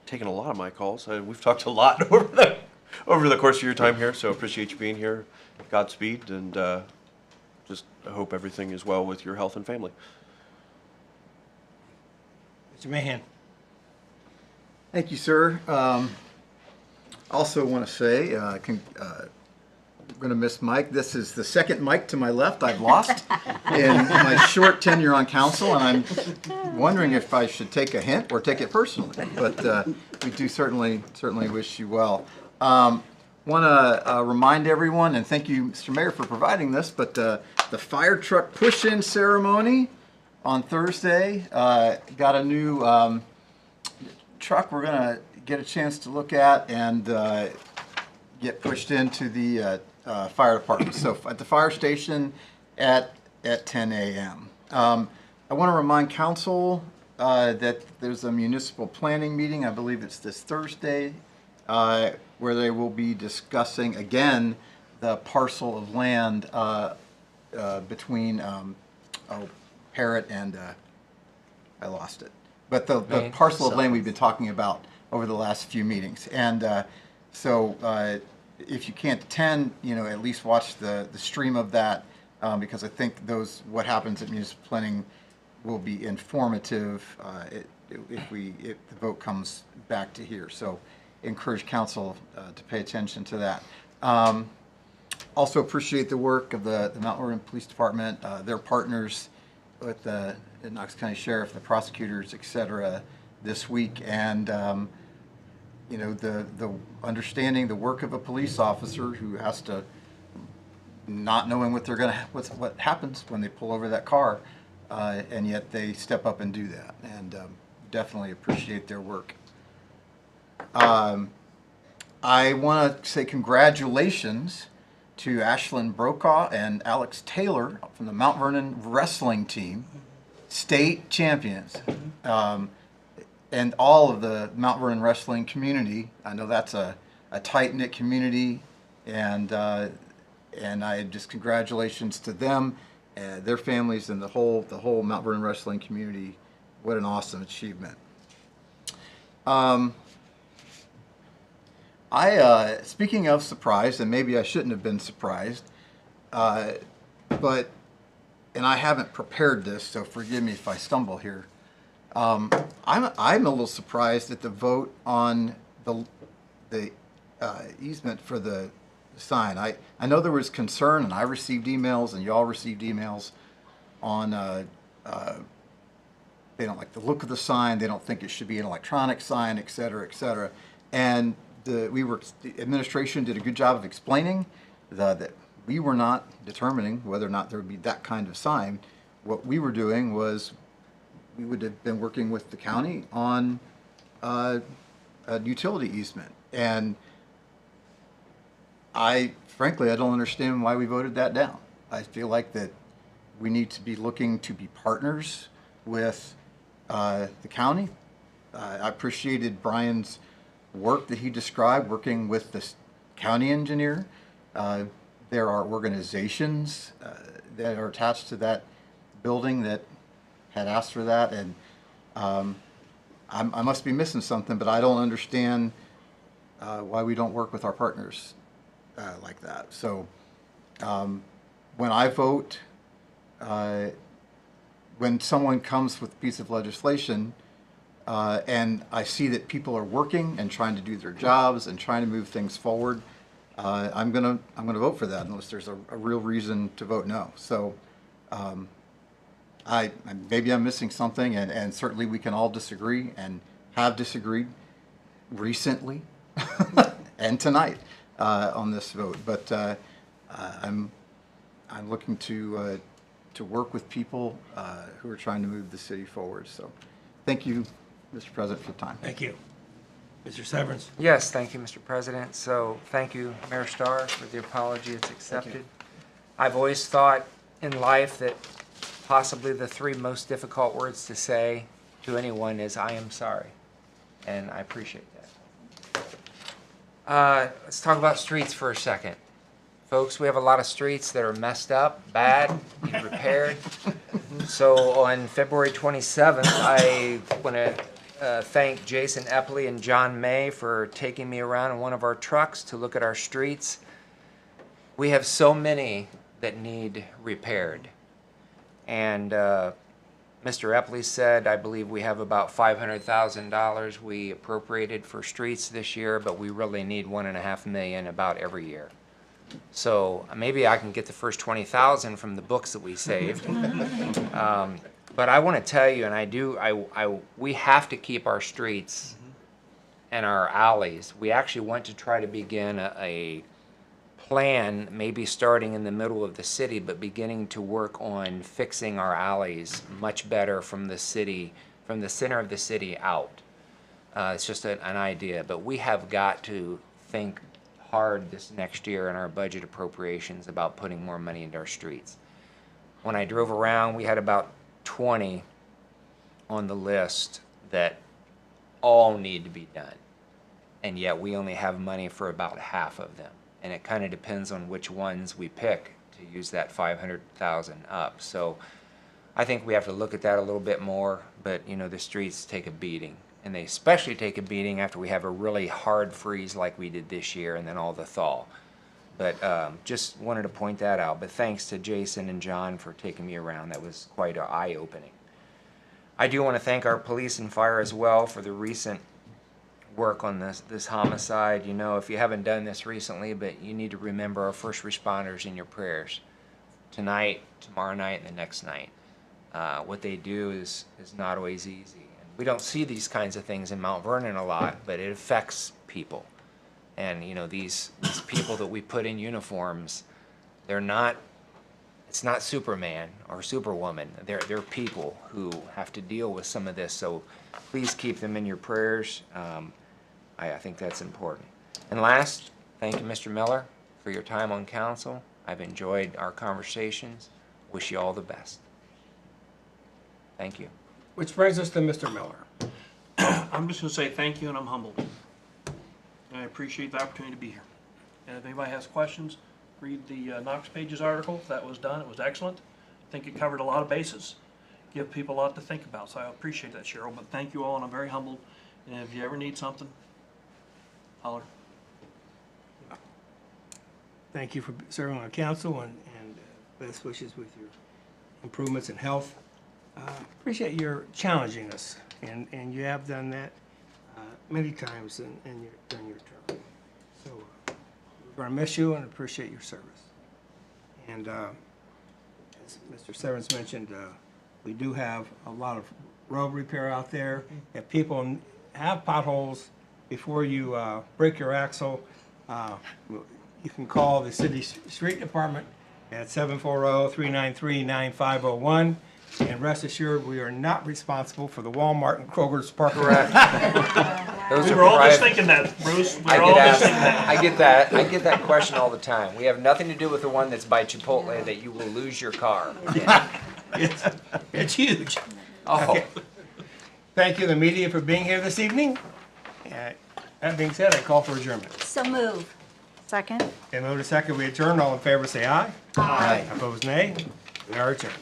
taken a lot of my calls. We've talked a lot over the course of your time here, so appreciate you being here. Godspeed, and just I hope everything is well with your health and family. Mr. Mahan. Thank you, sir. Also want to say going to miss Mike. This is the second Mike to my left I've lost in my short tenure on council, and I'm wondering if I should take a hint or take it personally. But we do certainly wish you well. Want to remind everyone, and thank you, Mr. Mayor, for providing this, but the fire truck push-in ceremony on Thursday got a new truck we're going to get a chance to look at and get pushed into the fire department. So at the fire station at 10 a.m. I want to remind council that there's a municipal planning meeting, I believe it's this Thursday, where they will be discussing again the parcel of land between Parrott and I lost it. But the parcel of land we've been talking about over the last few meetings. And so if you can't attend, at least watch the stream of that, because I think what happens at municipal planning will be informative if the vote comes back to here. So encourage council to pay attention to that. Also appreciate the work of the Mount Vernon Police Department, their partners with the Knox County Sheriff, the prosecutors, et cetera, this week. And the understanding the work of a police officer who has to not knowing what what happens when they pull over that car, and yet they step up and do that, and definitely appreciate their work. I want to say congratulations to Ashlyn Brokaw and Alex Taylor from the Mount Vernon wrestling team, state champions. And all of the Mount Vernon wrestling community. I know that's a tight-knit community, and I just congratulations to them, their families, and the whole Mount Vernon wrestling community. What an awesome achievement. Speaking of surprised, and maybe I shouldn't have been surprised, and I haven't prepared this, so forgive me if I stumble here. I'm a little surprised at the vote on the easement for the sign. I know there was concern, and I received emails, and y'all received emails on they don't like the look of the sign. They don't think it should be an electronic sign, et cetera, et cetera. And the administration did a good job of explaining that we were not determining whether or not there would be that kind of sign. What we were doing was we would have been working with the county on a utility easement. And frankly, I don't understand why we voted that down. I feel like that we need to be looking to be partners with the county. I appreciated Brian's work that he described, working with the county engineer. There are organizations that are attached to that building that had asked for that, and I must be missing something, but I don't understand why we don't work with our partners like that. So when I vote, when someone comes with a piece of legislation and I see that people are working and trying to do their jobs and trying to move things forward, I'm gonna vote for that unless there's a real reason to vote no. So maybe I'm missing something, and certainly we can all disagree and have disagreed recently and tonight on this vote. But I'm looking to work with people who are trying to move the city forward. So thank you, Mr. President, for the time. Thank you. Mr. Severance? Yes, thank you, Mr. President. So thank you, Mayor Starr, for the apology. It's accepted. I've always thought in life that possibly the three most difficult words to say to anyone is "I am sorry," and I appreciate that. Let's talk about streets for a second. Folks, we have a lot of streets that are messed up, bad, need repaired. So on February 27th, I want to thank Jason Epley and John May for taking me around in one of our trucks to look at our streets. We have so many that need repaired. And Mr. Epley said, I believe we have about $500,000 we appropriated for streets this year, but we really need $1.5 million about every year. So maybe I can get the first 20,000 from the books that we saved. But I want to tell you, and we have to keep our streets and our alleys. We actually want to try to begin a plan, maybe starting in the middle of the city, but beginning to work on fixing our alleys much better from the city, from the center of the city out. It's just an idea, but we have got to think hard this next year in our budget appropriations about putting more money into our streets. When I drove around, we had about 20 on the list that all need to be done. And yet we only have money for about half of them. And it kind of depends on which ones we pick to use that 500,000 up. So I think we have to look at that a little bit more, but you know, the streets take a beating. And they especially take a beating after we have a really hard freeze like we did this year and then all the thaw. But just wanted to point that out. But thanks to Jason and John for taking me around. That was quite eye-opening. I do want to thank our police and fire as well for the recent work on this homicide. You know, if you haven't done this recently, but you need to remember our first responders in your prayers. Tonight, tomorrow night, and the next night. What they do is not always easy. And we don't see these kinds of things in Mount Vernon a lot, but it affects people. And you know, these people that we put in uniforms, it's not Superman or Superwoman. They're people who have to deal with some of this. So please keep them in your prayers. I think that's important. And last, thank you, Mr. Miller, for your time on council. I've enjoyed our conversations. Wish you all the best. Thank you. Which brings us to Mr. Miller. I'm just gonna say thank you, and I'm humbled. And I appreciate the opportunity to be here. And if anybody has questions, read the Knox Pages article. That was done. It was excellent. I think it covered a lot of bases. Give people a lot to think about. So I appreciate that, Cheryl. But thank you all, and I'm very humbled. And if you ever need something, holler. Thank you for serving on council and best wishes with your improvements in health. Appreciate your challenging us, and you have done that many times during your term. So we're going to miss you and appreciate your service. And as Mr. Severance mentioned, we do have a lot of road repair out there. If people have potholes, before you break your axle, you can call the city street department at 740-393-9501. And rest assured, we are not responsible for the Walmart and Kroger's parking lot. Those We are were all just private. thinking that, Bruce. We I were all get just asked, thinking that. I get that question all the time. We have nothing to do with the one that's by Chipotle that you will lose your car. It's huge. Oh. Okay. Thank you, the media, for being here this evening. That being said, I call for adjournment. So move. Second? And move to second, we adjourn. All in favor, say aye. Aye. Opposed, nay. We are adjourned.